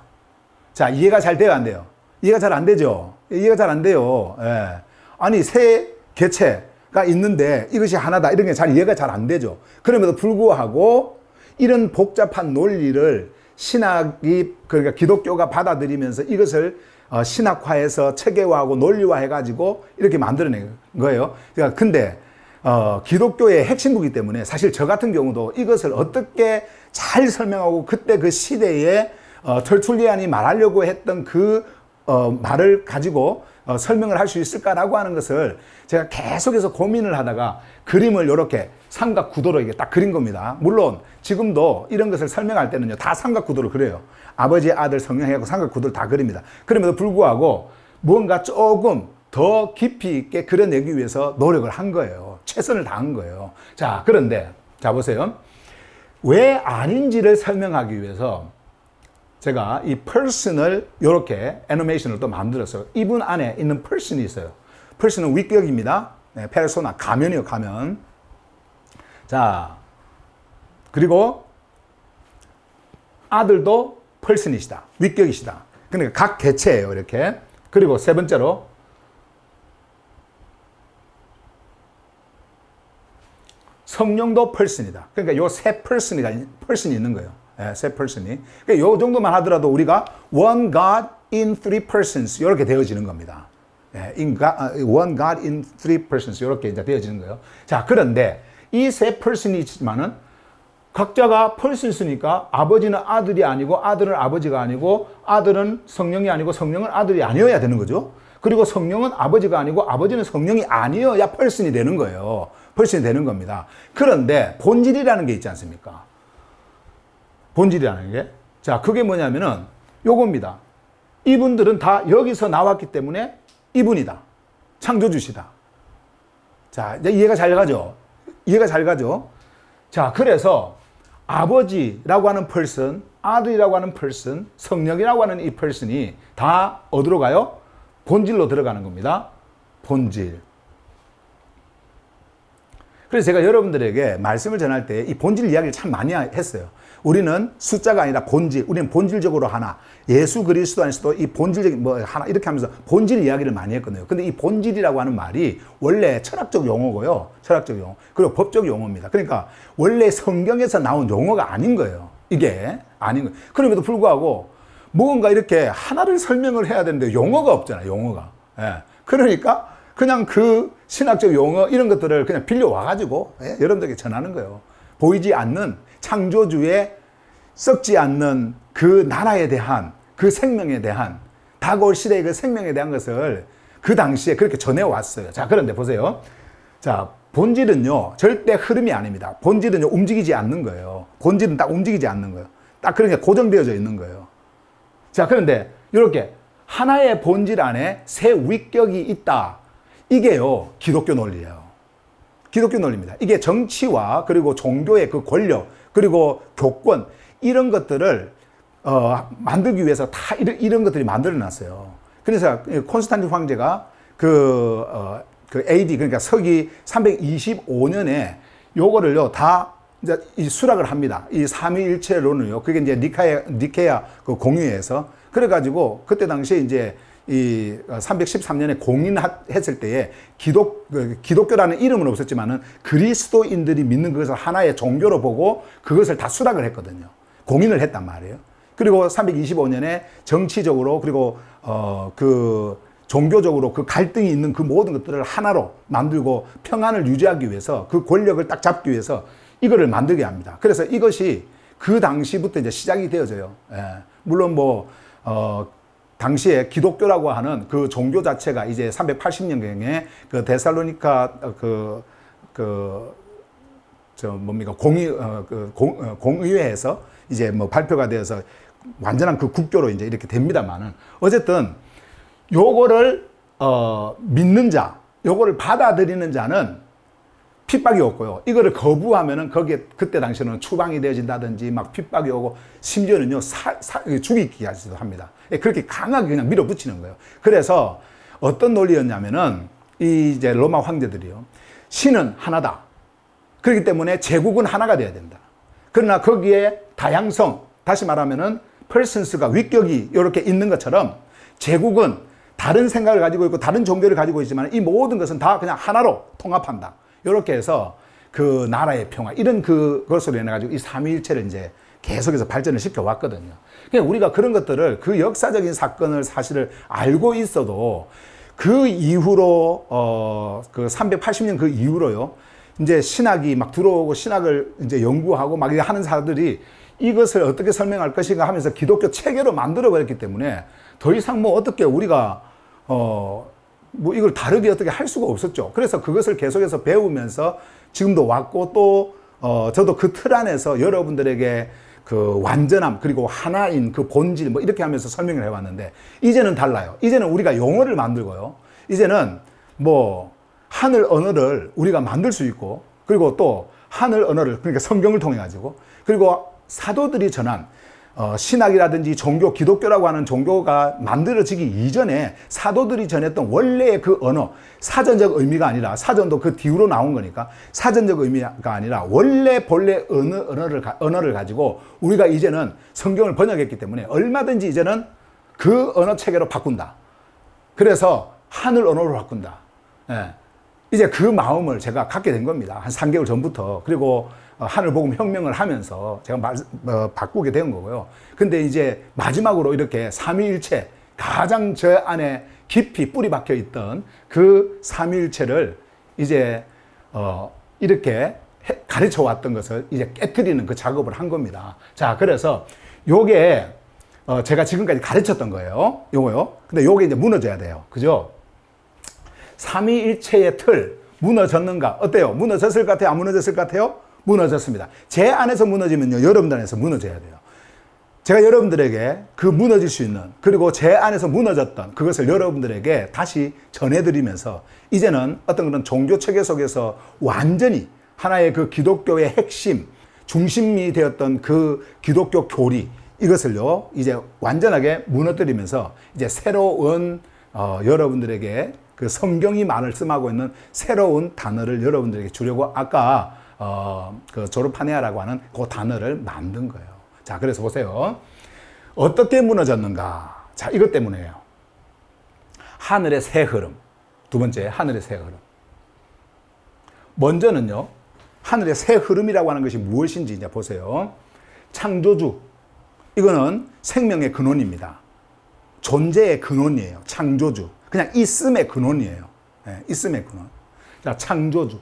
자, 이해가 잘 돼요, 안 돼요? 이해가 잘 안 되죠? 이해가 잘 안 돼요. 예. 아니, 세 개체가 있는데 이것이 하나다. 이런 게 잘 이해가 잘 안 되죠. 그럼에도 불구하고 이런 복잡한 논리를 신학이, 그러니까 기독교가 받아들이면서 이것을 신학화해서 체계화하고 논리화해가지고 이렇게 만들어낸 거예요. 그러니까 근데 기독교의 핵심이기 때문에 사실 저 같은 경우도 이것을 어떻게 잘 설명하고 그때 그 시대에 터툴리안이 말하려고 했던 그 말을 가지고 설명을 할 수 있을까라고 하는 것을 제가 계속해서 고민을 하다가 그림을 이렇게 삼각구도로 이게 딱 그린 겁니다. 물론 지금도 이런 것을 설명할 때는요, 다 삼각구도로 그려요. 아버지, 아들, 성령 해갖고 삼각구도를 다 그립니다. 그럼에도 불구하고 뭔가 조금 더 깊이 있게 그려내기 위해서 노력을 한 거예요. 최선을 다한 거예요. 자, 그런데, 자, 보세요. 왜 아닌지를 설명하기 위해서 제가 이 person을 이렇게 애니메이션을 또 만들었어요. 이분 안에 있는 person이 있어요. person은 위격입니다. 네, 페르소나, 가면이요, 가면. 자, 그리고 아들도 person이시다. 위격이시다. 그러니까 각 개체예요, 이렇게. 그리고 세 번째로 성령도 person이다. 그러니까 요 세 person이 있는 거예요. 네, 세 person이. 그러니까 요 정도만 하더라도 우리가 one God in three persons 이렇게 되어지는 겁니다. 네, one God in three persons 이렇게 이제 되어지는 거예요. 자, 그런데 이 세 person이 있지만은 각자가 persons니까 아버지는 아들이 아니고 아들은 아버지가 아니고 아들은 성령이 아니고 성령은 아들이 아니어야 되는 거죠. 그리고 성령은 아버지가 아니고 아버지는 성령이 아니어야 person이 되는 거예요. person이 되는 겁니다. 그런데 본질이라는 게 있지 않습니까? 본질이라는 게. 자, 그게 뭐냐면은 요겁니다. 이분들은 다 여기서 나왔기 때문에 이분이다. 창조주시다. 자, 이제 이해가 잘 가죠? 이해가 잘 가죠? 자, 그래서 아버지라고 하는 person, 아들이라고 하는 person, 성령이라고 하는 이 person이 다 어디로 가요? 본질로 들어가는 겁니다. 본질. 그래서 제가 여러분들에게 말씀을 전할 때 이 본질 이야기를 참 많이 했어요. 우리는 숫자가 아니라 본질, 우리는 본질적으로 하나, 예수 그리스도 안에서도 이 본질적인 뭐 하나 이렇게 하면서 본질 이야기를 많이 했거든요. 근데 이 본질이라고 하는 말이 원래 철학적 용어고요. 철학적 용어. 그리고 법적 용어입니다. 그러니까 원래 성경에서 나온 용어가 아닌 거예요. 이게 아닌 거예요. 그럼에도 불구하고 뭔가 이렇게 하나를 설명을 해야 되는데 용어가 없잖아요. 용어가. 예. 그러니까 그냥 그 신학적 용어 이런 것들을 그냥 빌려와가지고 여러분들에게 전하는 거예요. 보이지 않는 창조주의 썩지 않는 그 나라에 대한 그 생명에 대한 다가올 시대의 그 생명에 대한 것을 그 당시에 그렇게 전해왔어요. 자, 그런데 보세요. 자, 본질은요 절대 흐름이 아닙니다. 본질은요 움직이지 않는 거예요. 본질은 딱 움직이지 않는 거예요. 딱 그러니까 고정되어져 있는 거예요. 자, 그런데 이렇게 하나의 본질 안에 세 위격이 있다. 이게요 기독교 논리예요. 기독교 논리입니다. 이게 정치와 그리고 종교의 그 권력 그리고 교권 이런 것들을 만들기 위해서 다 이런 것들이 만들어놨어요. 그래서 콘스탄틴 황제가 그 AD 그러니까 서기 325년에 요거를요 다 이제 이 수락을 합니다. 이 삼위일체론을요. 그게 이제 니케아 그 공유에서 그래가지고 그때 당시에 이제 이 313년에 공인했을 때에 기독교라는 이름은 없었지만은 그리스도인들이 믿는 것을 하나의 종교로 보고 그것을 다 수락을 했거든요. 공인을 했단 말이에요. 그리고 325년에 정치적으로 그리고 그 종교적으로 그 갈등이 있는 그 모든 것들을 하나로 만들고 평안을 유지하기 위해서 그 권력을 딱 잡기 위해서 이거를 만들게 합니다. 그래서 이것이 그 당시부터 이제 시작이 되어져요. 예. 물론 당시에 기독교라고 하는 그 종교 자체가 이제 380년경에 그 데살로니카 공의회에서 이제 뭐 발표가 되어서 완전한 그 국교로 이제 이렇게 됩니다만은 어쨌든 요거를 믿는 자, 요거를 받아들이는 자는 핍박이 없고요. 이거를 거부하면은 거기에 그때 당시에는 추방이 되어진다든지 막 핍박이 오고 심지어는요 죽이기까지도 합니다. 그렇게 강하게 그냥 밀어붙이는 거예요. 그래서 어떤 논리였냐면은 이제 로마 황제들이요. 신은 하나다. 그렇기 때문에 제국은 하나가 돼야 된다. 그러나 거기에 다양성, 다시 말하면은 persons가 위격이 이렇게 있는 것처럼 제국은 다른 생각을 가지고 있고 다른 종교를 가지고 있지만 이 모든 것은 다 그냥 하나로 통합한다. 이렇게 해서 그 나라의 평화 이런 그것으로 인해 가지고 이 삼위일체를 이제 계속해서 발전을 시켜 왔거든요. 그러니까 우리가 그런 것들을 그 역사적인 사건을 사실을 알고 있어도 그 이후로 그 380년 그 이후로요. 이제 신학이 막 들어오고 신학을 이제 연구하고 막 하는 사람들이 이것을 어떻게 설명할 것인가 하면서 기독교 체계로 만들어 버렸기 때문에 더 이상 뭐 어떻게 우리가 뭐 이걸 다르게 어떻게 할 수가 없었죠. 그래서 그것을 계속해서 배우면서 지금도 왔고 또 저도 그 틀 안에서 여러분들에게 그 완전함 그리고 하나인 그 본질 뭐 이렇게 하면서 설명을 해왔는데 이제는 달라요. 이제는 우리가 용어를 만들고요. 이제는 뭐 하늘 언어를 우리가 만들 수 있고 그리고 또 하늘 언어를 그러니까 성경을 통해 가지고 그리고 사도들이 전한 신학이라든지 종교, 기독교라고 하는 종교가 만들어지기 이전에 사도들이 전했던 원래의 그 언어, 사전적 의미가 아니라 사전도 그 뒤로 나온 거니까 사전적 의미가 아니라 원래 본래 언어를 가지고 우리가 이제는 성경을 번역했기 때문에 얼마든지 이제는 그 언어 체계로 바꾼다. 그래서 하늘 언어로 바꾼다. 예. 이제 그 마음을 제가 갖게 된 겁니다. 한 3개월 전부터. 그리고 하늘복음 혁명을 하면서 제가 바꾸게 된 거고요. 근데 이제 마지막으로 이렇게 삼위일체 가장 저 안에 깊이 뿌리 박혀 있던 그 삼위일체를 이제 이렇게 가르쳐 왔던 것을 이제 깨트리는 그 작업을 한 겁니다. 자, 그래서 요게 제가 지금까지 가르쳤던 거예요. 요거요. 근데 요게 이제 무너져야 돼요. 그죠? 삼위일체의 틀 무너졌는가? 어때요? 무너졌을 것 같아요? 안 무너졌을 것 같아요? 무너졌습니다. 제 안에서 무너지면요, 여러분들 안에서 무너져야 돼요. 제가 여러분들에게 그 무너질 수 있는 그리고 제 안에서 무너졌던 그것을 여러분들에게 다시 전해드리면서 이제는 어떤 그런 종교 체계 속에서 완전히 하나의 그 기독교의 핵심, 중심이 되었던 그 기독교 교리 이것을요 이제 완전하게 무너뜨리면서 이제 새로운 여러분들에게 그 성경이 말씀하고 있는 새로운 단어를 여러분들에게 주려고 아까 그 조르파네아라고 하는 그 단어를 만든 거예요. 자, 그래서 보세요. 어떻게 무너졌는가? 자, 이것 때문에요. 하늘의 새 흐름. 두 번째, 하늘의 새 흐름. 먼저는요, 하늘의 새 흐름이라고 하는 것이 무엇인지 이제 보세요. 창조주. 이거는 생명의 근원입니다. 존재의 근원이에요. 창조주. 그냥 있음의 근원이에요. 네, 있음의 근원. 자, 창조주.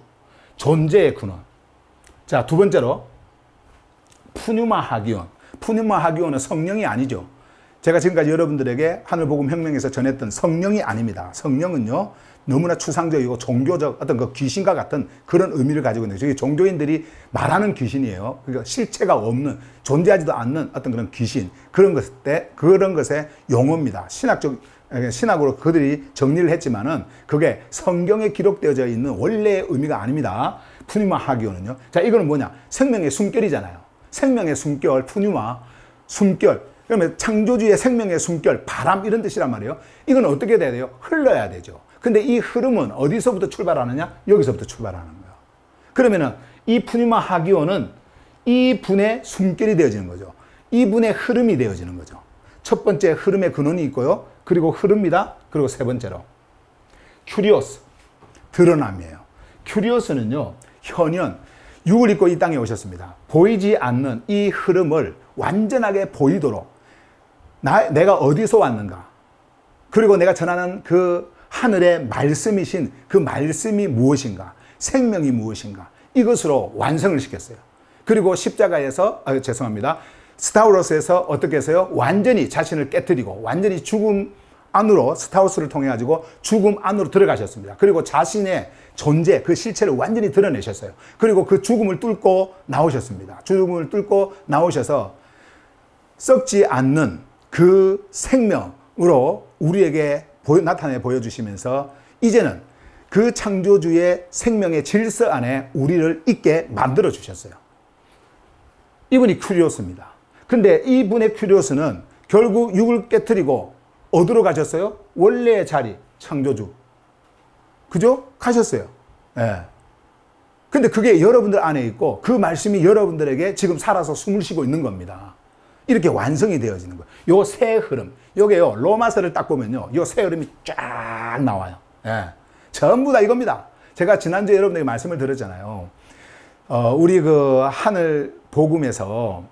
존재의 근원. 자, 두 번째로 푸뉴마 하기온. 푸뉴마 하기온은 성령이 아니죠. 제가 지금까지 여러분들에게 하늘복음 혁명에서 전했던 성령이 아닙니다. 성령은요 너무나 추상적이고 종교적 어떤 그 귀신과 같은 그런 의미를 가지고 있는 저희 종교인들이 말하는 귀신이에요. 그러니까 실체가 없는 존재하지도 않는 어떤 그런 귀신 그런 것의 용어입니다. 신학으로 그들이 정리를 했지만은 그게 성경에 기록되어져 있는 원래의 의미가 아닙니다. 푸뉴마 하기오는요. 자, 이거는 뭐냐? 생명의 숨결이잖아요. 생명의 숨결, 푸뉴마, 숨결. 그러면 창조주의 생명의 숨결, 바람 이런 뜻이란 말이에요. 이건 어떻게 돼야 돼요? 흘러야 되죠. 근데 이 흐름은 어디서부터 출발하느냐? 여기서부터 출발하는 거예요. 그러면은 이 푸뉴마 하기오는 이 분의 숨결이 되어지는 거죠. 이 분의 흐름이 되어지는 거죠. 첫 번째 흐름의 근원이 있고요. 그리고 흐릅니다. 그리고 세 번째로 큐리오스, 드러남이에요. 큐리오스는요, 현현, 육을 입고 이 땅에 오셨습니다. 보이지 않는 이 흐름을 완전하게 보이도록 내가 어디서 왔는가? 그리고 내가 전하는 그 하늘의 말씀이신 그 말씀이 무엇인가? 생명이 무엇인가? 이것으로 완성을 시켰어요. 그리고 십자가에서, 죄송합니다. 스타우로스에서 어떻게 해서요? 완전히 자신을 깨뜨리고 완전히 죽음 안으로 스타우스를 통해 가지고 죽음 안으로 들어가셨습니다. 그리고 자신의 존재, 그 실체를 완전히 드러내셨어요. 그리고 그 죽음을 뚫고 나오셨습니다. 죽음을 뚫고 나오셔서 썩지 않는 그 생명으로 우리에게 나타내 보여주시면서 이제는 그 창조주의 생명의 질서 안에 우리를 있게 만들어 주셨어요. 이분이 큐리오스입니다. 근데 이분의 큐리오스는 결국 육을 깨뜨리고 어디로 가셨어요? 원래의 자리, 창조주. 그죠? 가셨어요. 예. 근데 그게 여러분들 안에 있고 그 말씀이 여러분들에게 지금 살아서 숨을 쉬고 있는 겁니다. 이렇게 완성이 되어지는 거예요. 요 새 흐름. 요게요, 로마서를 딱 보면요, 요 새 흐름이 쫙 나와요. 예. 전부 다 이겁니다. 제가 지난주에 여러분들에게 말씀을 드렸잖아요. 우리 그 하늘 복음에서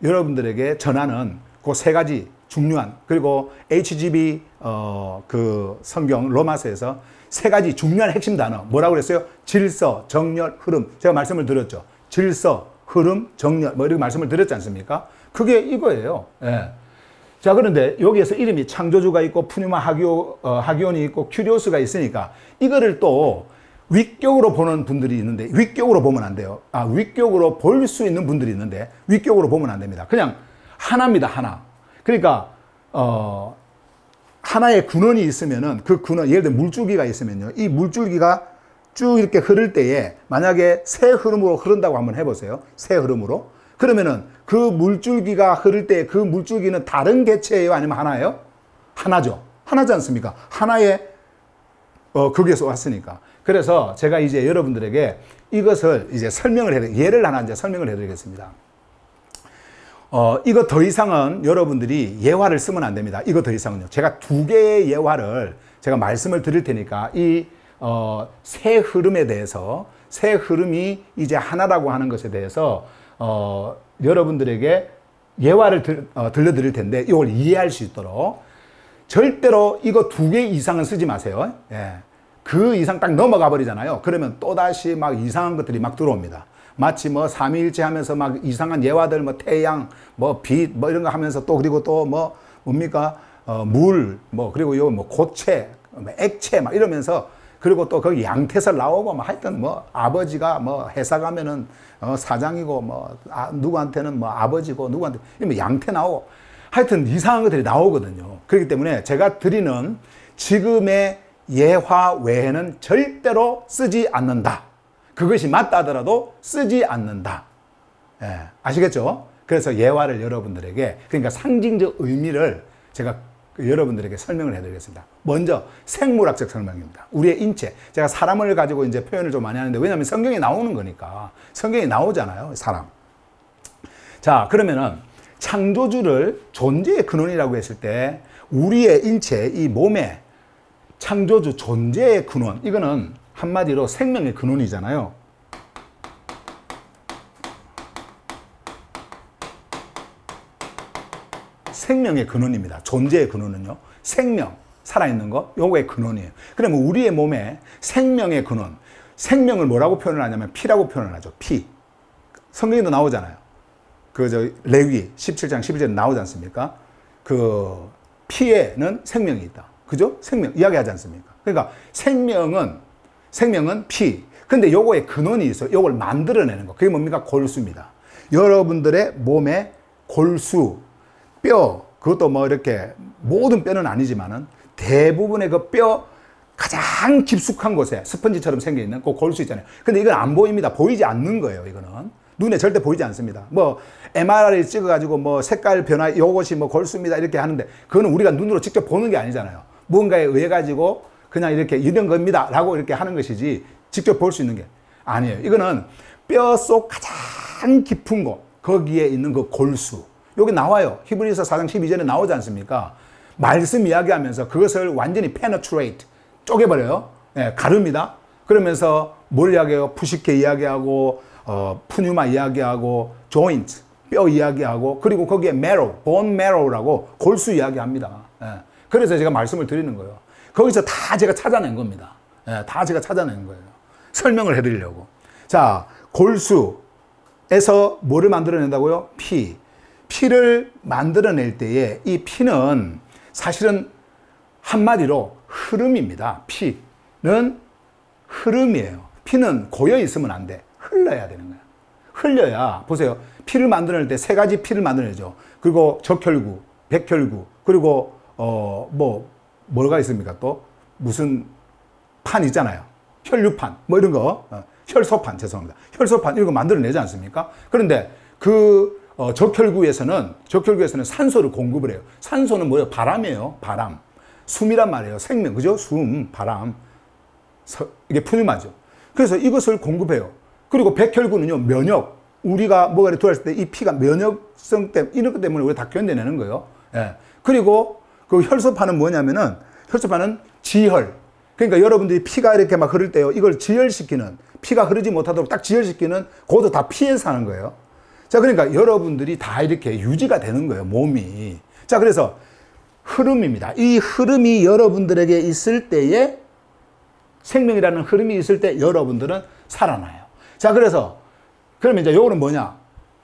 여러분들에게 전하는 그 세 가지 중요한, 그리고 HGB 그 성경 로마서에서 세 가지 중요한 핵심 단어 뭐라고 그랬어요? 질서, 정렬, 흐름. 제가 말씀을 드렸죠. 질서, 흐름, 정렬, 뭐 이렇게 말씀을 드렸지 않습니까? 그게 이거예요. 예. 자, 그런데 여기에서 이름이 창조주가 있고 푸뉴마 하기온이 있고 큐리오스가 있으니까 이거를 또 위격으로 보는 분들이 있는데, 위격으로 보면 안 돼요. 위격으로 볼 수 있는 분들이 있는데 위격으로 보면 안 됩니다. 그냥 하나입니다, 하나. 그러니까 하나의 근원이 있으면은 그 근원, 예를 들어 물줄기가 있으면요, 이 물줄기가 쭉 이렇게 흐를 때에 만약에 새 흐름으로 흐른다고 한번 해보세요. 새 흐름으로. 그러면은 그 물줄기가 흐를 때 그 물줄기는 다른 개체예요? 아니면 하나예요? 하나죠. 하나지 않습니까? 하나의 거기에서 왔으니까. 그래서 제가 이제 여러분들에게 이것을 이제 예를 하나 이제 설명을 해드리겠습니다. 이거 더 이상은 여러분들이 예화를 쓰면 안 됩니다. 이거 더 이상은요. 제가 2개의 예화를 제가 말씀을 드릴 테니까 이 새 흐름에 대해서, 새 흐름이 이제 하나라고 하는 것에 대해서 여러분들에게 예화를 들려드릴 텐데 이걸 이해할 수 있도록 절대로 이거 2개 이상은 쓰지 마세요. 예. 그 이상 딱 넘어가 버리잖아요. 그러면 또다시 막 이상한 것들이 막 들어옵니다. 마치 뭐 삼위일체 하면서 막 이상한 예화들, 뭐 태양, 뭐 빛, 뭐 이런 거 하면서 또 그리고 또 뭐 뭡니까? 물, 뭐 그리고 요 뭐 고체, 뭐 액체 막 이러면서 그리고 또 거기 양태설 나오고 뭐 하여튼 뭐 아버지가 뭐 회사 가면은 사장이고 뭐 누구한테는 뭐 아버지고 누구한테 뭐 양태 나오고 하여튼 이상한 것들이 나오거든요. 그렇기 때문에 제가 드리는 지금의 예화 외에는 절대로 쓰지 않는다. 그것이 맞다 하더라도 쓰지 않는다. 예, 아시겠죠? 그래서 예화를 여러분들에게, 그러니까 상징적 의미를 제가 여러분들에게 설명을 해드리겠습니다. 먼저 생물학적 설명입니다. 우리의 인체. 제가 사람을 가지고 이제 표현을 좀 많이 하는데, 왜냐하면 성경에 나오는 거니까. 성경에 나오잖아요, 사람. 자, 그러면은 창조주를 존재의 근원이라고 했을 때 우리의 인체, 이 몸의 창조주 존재의 근원, 이거는 한마디로 생명의 근원이잖아요. 생명의 근원입니다. 존재의 근원은요. 생명, 살아있는 거, 요거의 근원이에요. 그러면 우리의 몸에 생명의 근원, 생명을 뭐라고 표현을 하냐면 피라고 표현을 하죠. 피. 성경에도 나오잖아요. 레위 17장 11절에 나오지 않습니까? 그 피에는 생명이 있다. 그죠? 생명, 이야기하지 않습니까? 그러니까 생명은 피. 근데 요거의 근원이 있어요. 요걸 만들어내는 거. 그게 뭡니까? 골수입니다. 여러분들의 몸에 골수, 뼈, 그것도 뭐 이렇게 모든 뼈는 아니지만은 대부분의 그 뼈 가장 깊숙한 곳에 스펀지처럼 생겨 있는 그 골수 있잖아요. 근데 이건 안 보입니다. 보이지 않는 거예요. 이거는 눈에 절대 보이지 않습니다. 뭐 MRI 찍어가지고 뭐 색깔 변화, 이것이 뭐 골수입니다 이렇게 하는데 그거는 우리가 눈으로 직접 보는 게 아니잖아요. 무언가에 의해 가지고 그냥 이렇게 이런 겁니다 라고 이렇게 하는 것이지 직접 볼 수 있는 게 아니에요. 이거는 뼈 속 가장 깊은 곳, 거기에 있는 그 골수. 여기 나와요. 히브리서 4장 12절에 나오지 않습니까? 말씀 이야기하면서 그것을 완전히 penetrate, 쪼개버려요. 예, 가릅니다. 그러면서 뭘 이야기해요? 푸시케 이야기하고, 푸뉴마 이야기하고, joint, 뼈 이야기하고, 그리고 거기에 marrow, bone marrow라고 골수 이야기합니다. 예, 그래서 제가 말씀을 드리는 거예요. 거기서 다 제가 찾아낸 겁니다. 예, 다 제가 찾아낸 거예요. 설명을 해드리려고. 자, 골수에서 뭐를 만들어낸다고요? 피. 피를 만들어낼 때에 이 피는 사실은 한마디로 흐름입니다. 피는 흐름이에요. 피는 고여 있으면 안 돼. 흘러야 되는 거야. 흘려야, 보세요. 피를 만들어낼 때 3가지 피를 만들어내죠. 그리고 적혈구, 백혈구, 그리고 뭐가 있습니까? 또 무슨 판 있잖아요. 혈류판, 뭐 이런 거, 혈소판, 죄송합니다. 혈소판 이런 거 만들어내지 않습니까? 그런데 적혈구에서는 산소를 공급을 해요. 산소는 뭐예요? 바람이에요. 바람. 숨이란 말이에요. 생명, 그죠? 숨, 바람. 이게 푸뉴마죠. 그래서 이것을 공급해요. 그리고 백혈구는요, 면역. 우리가 뭐가 들어왔을 때 이 피가 면역성 때문에, 이런 것 때문에 우리가 다 견뎌내는 거예요. 예. 그리고 그 혈소판은 뭐냐면은, 혈소판은 지혈. 그러니까 여러분들이 피가 이렇게 막 흐를 때요, 이걸 지혈시키는, 피가 흐르지 못하도록 딱 지혈시키는, 그것도 다 피에서 하는 거예요. 자, 그러니까 여러분들이 다 이렇게 유지가 되는 거예요, 몸이. 자, 그래서 흐름입니다. 이 흐름이 여러분들에게 있을 때에, 생명이라는 흐름이 있을 때 여러분들은 살아나요. 자, 그래서 그러면 이제 요거는 뭐냐?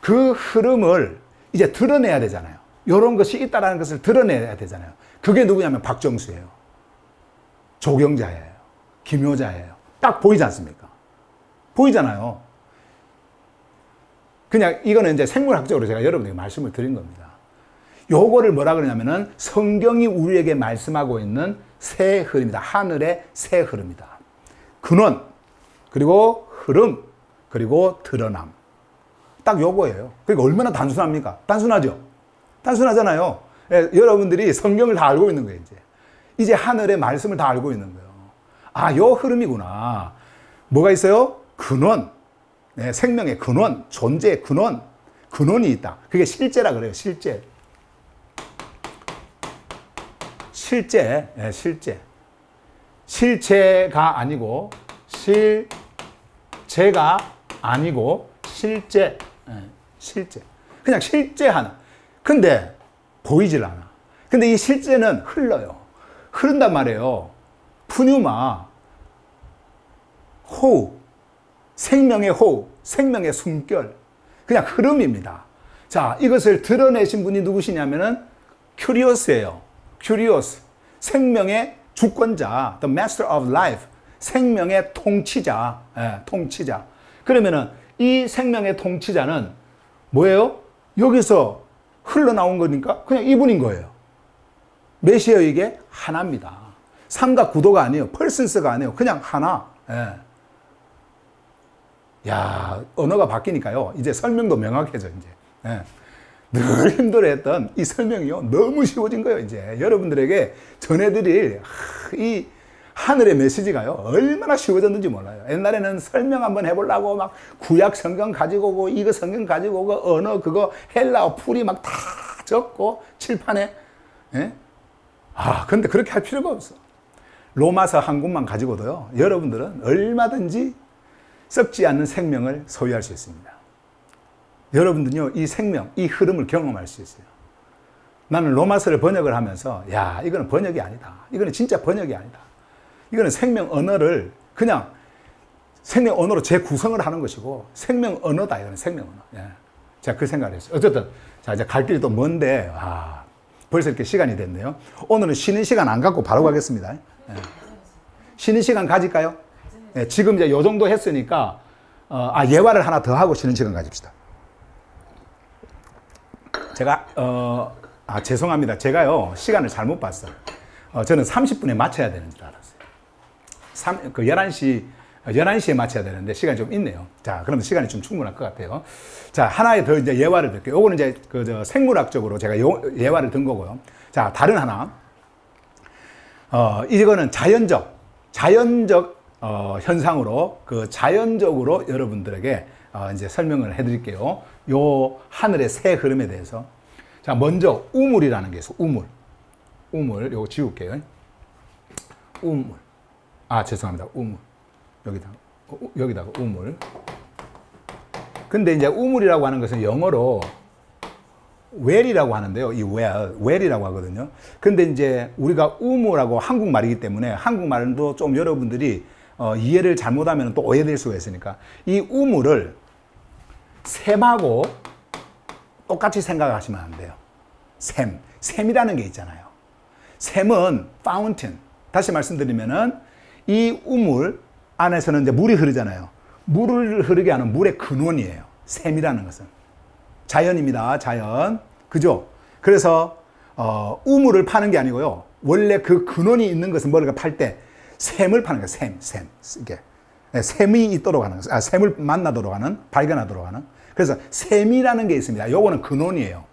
그 흐름을 이제 드러내야 되잖아요. 요런 것이 있다라는 것을 드러내야 되잖아요. 그게 누구냐면 박정수예요. 조경자예요. 김효자예요. 딱 보이지 않습니까? 보이잖아요. 그냥 이거는 이제 생물학적으로 제가 여러분에게 말씀을 드린 겁니다. 요거를 뭐라 그러냐면은 성경이 우리에게 말씀하고 있는 새 흐름이다. 하늘의 새 흐름이다. 근원, 그리고 흐름, 그리고 드러남. 딱 요거예요. 그러니까 얼마나 단순합니까? 단순하죠? 단순하잖아요. 예, 여러분들이 성경을 다 알고 있는 거예요, 이제. 이제 하늘의 말씀을 다 알고 있는 거예요. 아, 요 흐름이구나. 뭐가 있어요? 근원. 네, 생명의 근원, 존재의 근원. 근원이 있다. 그게 실제라 그래요, 실제. 실제, 네, 실제. 실체가 아니고, 실제가 아니고, 실제. 네, 실제. 그냥 실제 하나. 근데, 보이질 않아. 근데 이 실제는 흘러요. 흐른단 말이에요. 푸뉴마, 호흡, 생명의 호흡, 생명의 숨결. 그냥 흐름입니다. 자, 이것을 드러내신 분이 누구시냐면은, 큐리오스예요. 큐리오스. 생명의 주권자, the master of life. 생명의 통치자, 통치자. 그러면은 이 생명의 통치자는 뭐예요? 여기서 흘러나온 거니까 그냥 이분인 거예요. 몇이에요, 이게? 하나입니다. 삼각 구도가 아니에요. 펄슨스가 아니에요. 그냥 하나. 야, 언어가 바뀌니까요. 이제 설명도 명확해져, 이제. 늘 힘들어했던 이 설명이요. 너무 쉬워진 거예요, 이제. 여러분들에게 전해드릴 이 하늘의 메시지가요. 얼마나 쉬워졌는지 몰라요. 옛날에는 설명 한번 해보려고 막 구약 성경 가지고 오고, 이거 성경 가지고 오고, 언어, 그거 헬라어 풀이 막 다 적고, 칠판에. 아, 근데 그렇게 할 필요가 없어. 로마서 한 권만 가지고도요. 여러분들은 얼마든지 썩지 않는 생명을 소유할 수 있습니다. 여러분들은요, 이 생명, 이 흐름을 경험할 수 있어요. 나는 로마서를 번역을 하면서, 야, 이거는 번역이 아니다. 이거는 진짜 번역이 아니다. 이거는 생명 언어를 그냥 생명 언어로 재구성을 하는 것이고, 생명 언어다. 이거는 생명 언어. 예. 제가 그 생각을 했어요. 어쨌든, 자, 이제 갈 길이 또 먼데, 벌써 이렇게 시간이 됐네요. 오늘은 쉬는 시간 안 갖고 바로 가겠습니다. 예. 쉬는 시간 가질까요? 예, 지금 이제 요 정도 했으니까, 예화를 하나 더 하고 쉬는 시간 가집시다. 제가, 죄송합니다. 제가요, 시간을 잘못 봤어요. 저는 30분에 맞춰야 되는 줄 알았어요. 11시에 맞춰야 되는데 시간이 좀 있네요. 자, 그러면 시간이 좀 충분할 것 같아요. 자, 하나의 더 이제 예화를 들게요. 요거는 이제 생물학적으로 제가 예화를 든 거고요. 자, 다른 하나. 이거는 자연적 현상으로 자연적으로 여러분들에게 이제 설명을 해드릴게요. 요 하늘의 새 흐름에 대해서. 자, 먼저 우물이라는 게 있어. 우물. 요거 지울게요. 우물. 죄송합니다. 우물. 여기다가 우물. 근데 이제 우물이라고 하는 것은 영어로 well이라고 하는데요. 이 well이라고 하거든요. 근데 이제 우리가 우물하고 한국말이기 때문에 한국말도 좀 여러분들이 이해를 잘못하면 또 오해될 수가 있으니까 이 우물을 샘하고 똑같이 생각하시면 안 돼요. 샘이라는 게 있잖아요. 샘은 fountain. 다시 말씀드리면은 이 우물 안에서는 이제 물이 흐르잖아요. 물을 흐르게 하는 물의 근원이에요. 샘이라는 것은. 자연입니다. 자연. 그죠? 그래서 우물을 파는 게 아니고요. 원래 그 근원이 있는 것은 뭐를 팔 때 샘을 파는 거예요. 샘. 이게. 샘이 있도록 하는 것. 샘을 만나도록 하는, 발견하도록 하는. 그래서 샘이라는 게 있습니다. 요거는 근원이에요.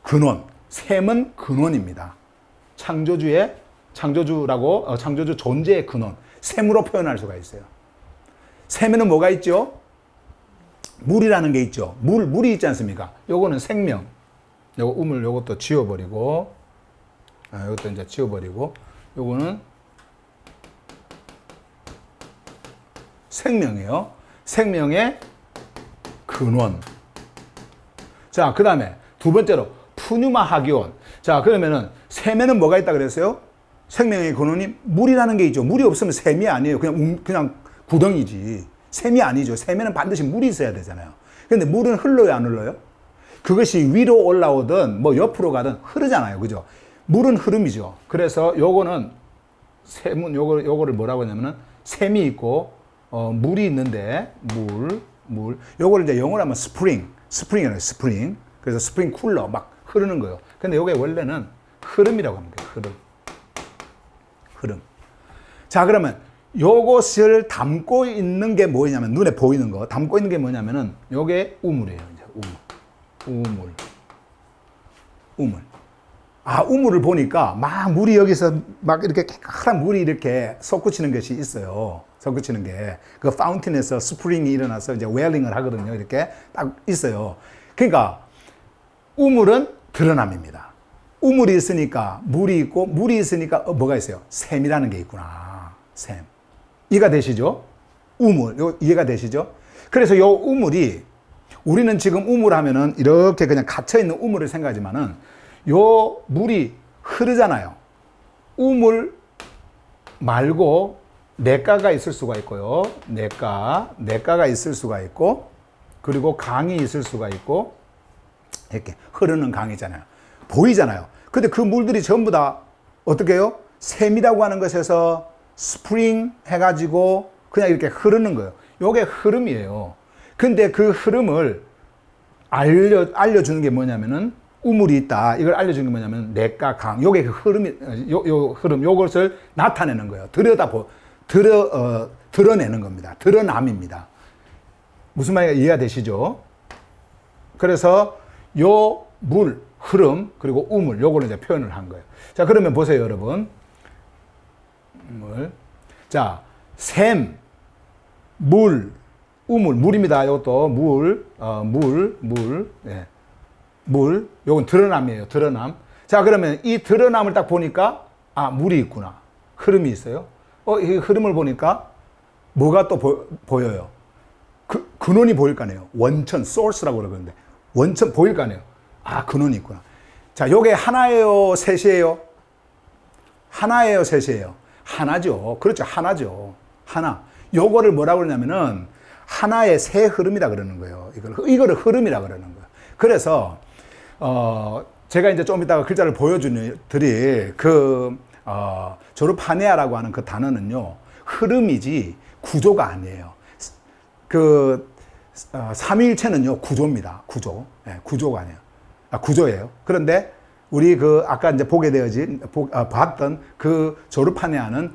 근원. 샘은 근원입니다. 창조주 존재의 근원. 샘으로 표현할 수가 있어요. 샘에는 뭐가 있죠? 물이라는 게 있죠. 물이 있지 않습니까? 요거는 생명. 요거 우물 요것도 지워버리고, 요것도 이제 지워버리고, 요거는 생명이에요. 생명의 근원. 자, 그 다음에 두 번째로 푸뉴마 하기온. 자, 그러면은 샘에는 뭐가 있다 그랬어요? 생명의 근원이 물이라는 게 있죠. 물이 없으면 샘이 아니에요. 그냥 구덩이지. 샘이 아니죠. 샘에는 반드시 물이 있어야 되잖아요. 근데 물은 흘러요, 안 흘러요? 그것이 위로 올라오든 뭐 옆으로 가든 흐르잖아요. 그죠? 물은 흐름이죠. 그래서 요거는 샘은 요거를 뭐라고 하냐면은 샘이 있고 물이 있는데 물. 요거를 이제 영어로 하면 스프링이라고 스프링. 그래서 스프링 쿨러 막 흐르는 거예요. 근데 요게 원래는 흐름이라고 합니다. 흐름. 자, 그러면 요것을 담고 있는 게 뭐냐면 눈에 보이는 거 담고 있는 게 뭐냐면은 요게 우물이에요. 이제 우물. 아, 우물을 보니까 막 물이 여기서 막 이렇게 깨끗한 물이 이렇게 솟구치는 것이 있어요. 솟구치는 게. 그 파운틴에서 스프링이 일어나서 이제 웰링을 하거든요. 이렇게 딱 있어요. 그러니까 우물은 드러남입니다. 우물이 있으니까 물이 있고 물이 있으니까 뭐가 있어요? 샘이라는 게 있구나. 샘. 이해가 되시죠? 우물. 이해가 되시죠? 그래서 요 우물이 우리는 지금 우물 하면은 이렇게 그냥 갇혀있는 우물을 생각하지만은 요 물이 흐르잖아요. 우물 말고 냇가가 있을 수가 있고요. 냇가가 있을 수가 있고, 그리고 강이 있을 수가 있고, 이렇게 흐르는 강이잖아요. 보이잖아요. 근데 그 물들이 전부 다 어떻게 해요? 샘이라고 하는 것에서 스프링 해가지고 그냥 이렇게 흐르는 거예요. 요게 흐름이에요. 근데 그 흐름을 알려주는 게 뭐냐면은 우물이 있다. 이걸 알려주는 게 뭐냐면 냇가, 강. 요게 그 흐름이, 요 흐름, 요것을 나타내는 거예요. 드러내는 겁니다. 드러남입니다. 무슨 말인가 이해가 되시죠? 그래서 요 물, 흐름, 그리고 우물, 요거를 이제 표현을 한 거예요. 자, 그러면 보세요, 여러분. 자, 샘, 물, 우물, 물입니다. 이것도 물, 예. 물, 요건 드러남이에요. 드러남. 자, 그러면 이 드러남을 딱 보니까, 아, 물이 있구나. 흐름이 있어요. 이 흐름을 보니까 뭐가 또 보여요. 근원이 보일 거 아니에요. 원천, source라고 그러는데, 원천 보일 거 아니에요. 아, 근원이 있구나. 자, 요게 하나예요, 셋이에요? 하나예요, 셋이에요? 하나죠. 그렇죠. 하나죠. 하나. 요거를 뭐라고 그러냐면은, 하나의 새 흐름이라 그러는 거예요. 이거를 흐름이라 그러는 거예요. 그래서, 제가 이제 좀 이따가 글자를 보여드릴 조르파네아라고 하는 그 단어는요, 흐름이지 구조가 아니에요. 삼위일체는요, 구조입니다. 구조. 네, 구조가 아니에요. 구조예요. 그런데 우리 아까 이제 봤던 그 조르파네아는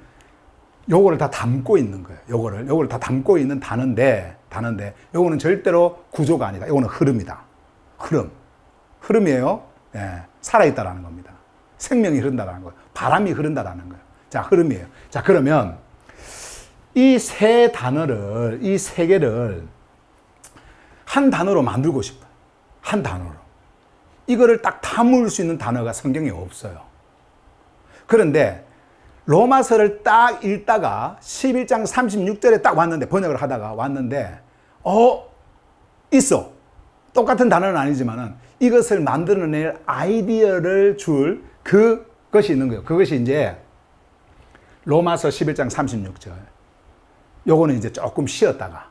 요거를 다 담고 있는 거예요. 요거를 다 담고 있는 단어인데, 요거는 절대로 구조가 아니다. 요거는 흐름이다. 흐름이에요. 예, 살아있다라는 겁니다. 생명이 흐른다라는 거예요. 바람이 흐른다라는 거예요. 자, 흐름이에요. 자, 그러면 이 세 단어를, 이 세 개를 한 단어로 만들고 싶어요. 한 단어로. 이거를 딱 담을 수 있는 단어가 성경에 없어요. 그런데 로마서를 딱 읽다가 11장 36절에 딱 왔는데, 번역을 하다가 왔는데, 있어. 똑같은 단어는 아니지만은 이것을 만들어낼 아이디어를 줄 그것이 있는 거예요. 그것이 이제 로마서 11장 36절. 요거는 이제 조금 쉬었다가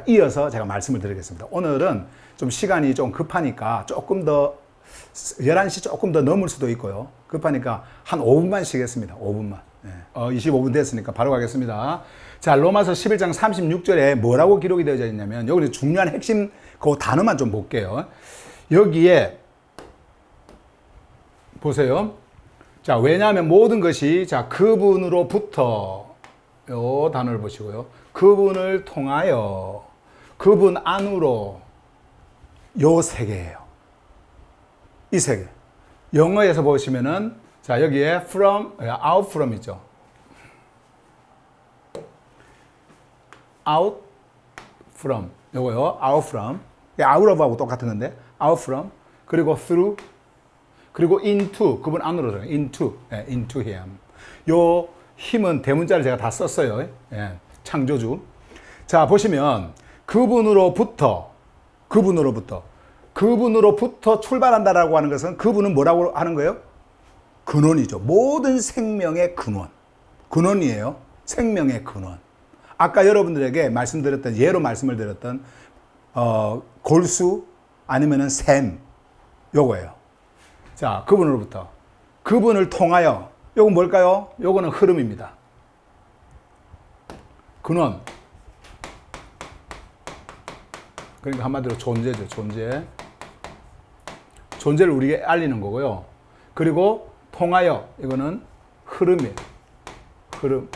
이어서 제가 말씀을 드리겠습니다. 오늘은 좀 시간이 좀 급하니까 조금 더 11시 조금 더 넘을 수도 있고요. 급하니까 한 5분만 쉬겠습니다. 5분만. 25분 됐으니까 바로 가겠습니다. 자, 로마서 11장 36절에 뭐라고 기록이 되어져 있냐면, 여기 중요한 핵심 그 단어만 좀 볼게요. 여기에 보세요. 자, 왜냐하면 모든 것이, 자, 그분으로부터, 요 단어를 보시고요. 그분을 통하여, 그분 안으로, 요 세 개예요. 이 세 개. 영어에서 보시면은, 자, 여기에 from, out from 있죠. out from. 요거요. out from. out of하고 똑같은 건데, out from. 그리고 through. 그리고 into. 그분 안으로. into. into him. 요 힘은 대문자를 제가 다 썼어요. 창조주. 자, 보시면, 그분으로부터 출발한다라고 하는 것은 그분은 뭐라고 하는 거예요? 근원이죠. 모든 생명의 근원. 근원이에요. 생명의 근원. 아까 여러분들에게 말씀드렸던, 예로 말씀을 드렸던, 골수 아니면은 샘, 요거예요. 자, 그분으로부터. 그분을 통하여, 요건 뭘까요? 요거는 흐름입니다. 근원. 그러니까 한마디로 존재죠, 존재. 존재를 우리에게 알리는 거고요. 그리고 통하여, 이거는 흐름이에요. 흐름.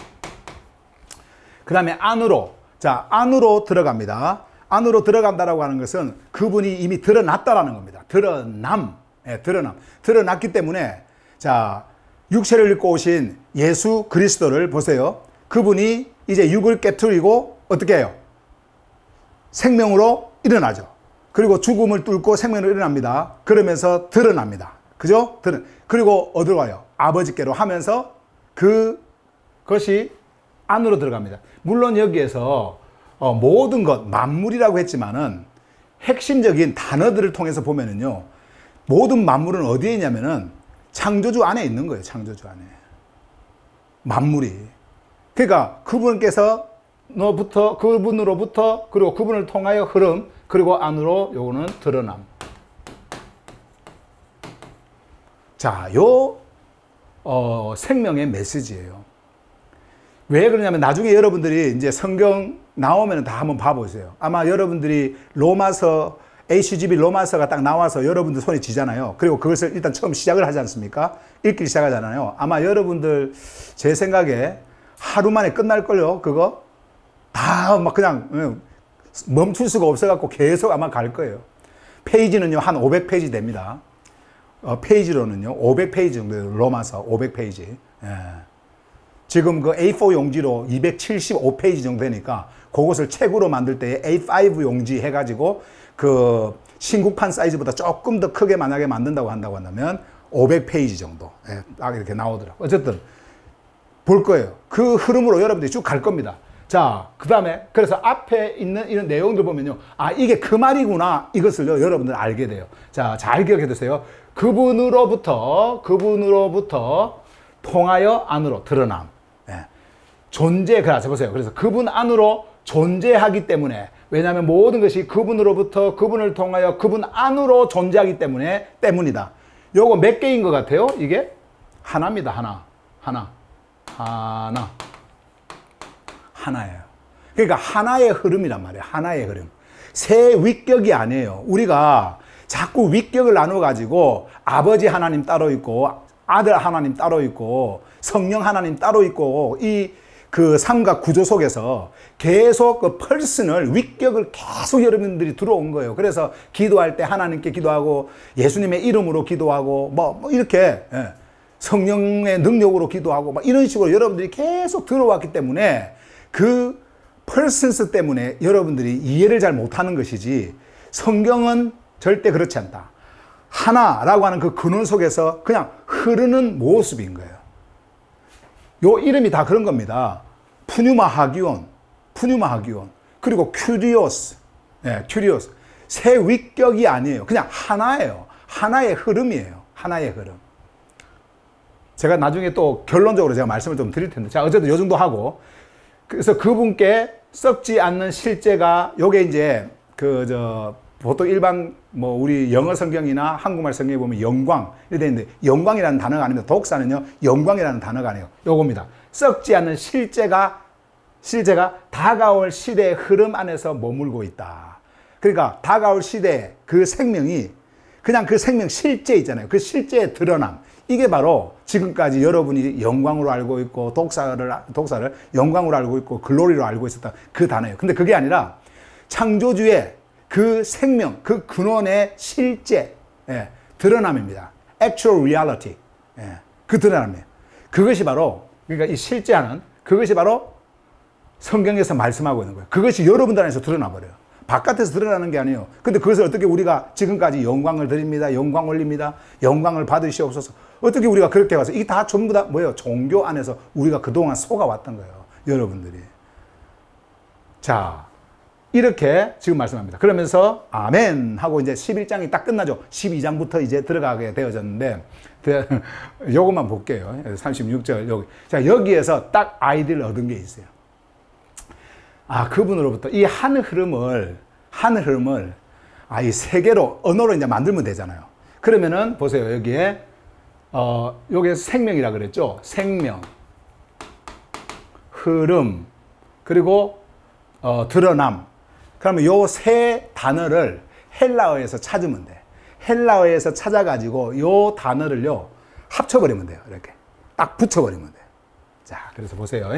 그 다음에 안으로. 자, 안으로 들어갑니다. 안으로 들어간다라고 하는 것은 그분이 이미 드러났다라는 겁니다. 드러남. 예, 드러남. 드러났기 때문에, 자, 육체를 입고 오신 예수 그리스도를 보세요. 그분이 이제 육을 깨트리고 어떻게 해요? 생명으로 일어나죠. 그리고 죽음을 뚫고 생명으로 일어납니다. 그러면서 드러납니다. 그죠? 그리고 어디로 가요? 아버지께로 하면서 그것이 안으로 들어갑니다. 물론 여기에서 모든 것, 만물이라고 했지만은 핵심적인 단어들을 통해서 보면은요, 모든 만물은 어디에 있냐면은 창조주 안에 있는 거예요. 창조주 안에. 만물이. 그러니까 그분으로부터, 그리고 그분을 통하여 흐름, 그리고 안으로 요거는 드러남. 자, 생명의 메시지예요. 왜 그러냐면 나중에 여러분들이 이제 성경 나오면 다 한번 봐보세요. 아마 여러분들이 로마서, HGB 로마서가 딱 나와서 여러분들 손에 쥐잖아요. 그리고 그것을 일단 처음 시작을 하지 않습니까? 읽기 시작하잖아요. 아마 여러분들 제 생각에 하루 만에 끝날걸요, 그거? 다 막 그냥 멈출 수가 없어갖고 계속 아마 갈 거예요. 페이지는요, 한 500페이지 됩니다. 페이지로는요, 500페이지 정도 돼요. 로마서 500페이지. 예. 지금 그 A4 용지로 275페이지 정도 되니까 그것을 책으로 만들 때 A5 용지 해가지고 그 신국판 사이즈보다 조금 더 크게 만약에 만든다고 한다면 500페이지 정도. 예, 딱 이렇게 나오더라고요. 어쨌든 볼 거예요. 그 흐름으로 여러분들이 쭉 갈 겁니다. 자, 그 다음에 그래서 앞에 있는 이런 내용들 보면요, 아, 이게 그 말이구나, 이것을요 여러분들 알게 돼요. 자, 잘 기억해 두세요. 그분으로부터 통하여 안으로 드러남. 예. 존재, 그래서 보세요. 그래서 그분 안으로 존재하기 때문에, 왜냐하면 모든 것이 그분으로부터, 그분을 통하여, 그분 안으로 존재하기 때문이다. 요거 몇 개인 것 같아요? 이게 하나입니다. 하나예요. 그러니까 하나의 흐름이란 말이에요. 하나의 흐름. 세 위격이 아니에요. 우리가 자꾸 위격을 나눠가지고 아버지 하나님 따로 있고, 아들 하나님 따로 있고, 성령 하나님 따로 있고, 그 삼각 구조 속에서 계속 그 펄슨을, 위격을 계속 여러분들이 들어온 거예요. 그래서 기도할 때 하나님께 기도하고, 예수님의 이름으로 기도하고, 뭐 이렇게, 예. 성령의 능력으로 기도하고, 막 이런 식으로 여러분들이 계속 들어왔기 때문에 그 펄슨스 때문에 여러분들이 이해를 잘 못하는 것이지, 성경은 절대 그렇지 않다. 하나라고 하는 그 근원 속에서 그냥 흐르는 모습인 거예요. 요 이름이 다 그런 겁니다. 푸뉴마 하기온, 그리고 큐리오스, 네, 큐리오스. 세 위격이 아니에요. 그냥 하나예요. 하나의 흐름이에요. 하나의 흐름. 제가 나중에 또 결론적으로 제가 말씀을 좀 드릴 텐데, 자, 어쨌든 요 정도 하고, 그래서 그분께 썩지 않는 실제가, 요게 이제 보통 일반 우리 영어 성경이나 한국말 성경에 보면 영광 이렇게 되어 있는데, 영광이라는 단어가 아닙니다. 독사는요, 영광이라는 단어가 아니에요. 요겁니다. 썩지 않는 실제가 다가올 시대의 흐름 안에서 머물고 있다. 그러니까 다가올 시대의 그 생명이 그냥 그 생명 실제 있잖아요. 그 실제의 드러남. 이게 바로 지금까지 여러분이 영광으로 알고 있고, 독사를 영광으로 알고 있고, 글로리로 알고 있었던 그 단어예요. 근데 그게 아니라 창조주의 그 생명, 그 근원의 실제, 예, 드러남입니다. Actual reality. 예, 그 드러남이에요. 그것이 바로, 그러니까 이 실제하는, 그것이 바로 성경에서 말씀하고 있는 거예요. 그것이 여러분들 안에서 드러나버려요. 바깥에서 드러나는 게 아니에요. 근데 그것을 어떻게 우리가 지금까지 영광을 드립니다, 영광 올립니다, 영광을 받으시옵소서, 어떻게 우리가 그렇게 와서, 이게 다 전부 다 뭐예요? 종교 안에서 우리가 그동안 속아왔던 거예요. 여러분들이. 자, 이렇게 지금 말씀합니다. 그러면서 아멘 하고 이제 11장이 딱 끝나죠. 12장부터 이제 들어가게 되어졌는데, 요것만 볼게요. 36절 여기. 자, 여기에서 딱 아이디어를 얻은 게 있어요. 그분으로부터 이 한 흐름을 이 세 개로 언어로 이제 만들면 되잖아요. 그러면은 보세요. 여기에 요게 생명이라 그랬죠. 생명, 흐름, 그리고 드러남. 그러면 요 세 단어를 헬라어에서 찾으면 돼. 헬라어에서 찾아가지고 요 단어를요 합쳐버리면 돼요. 이렇게 딱 붙여버리면 돼요. 자, 그래서 보세요.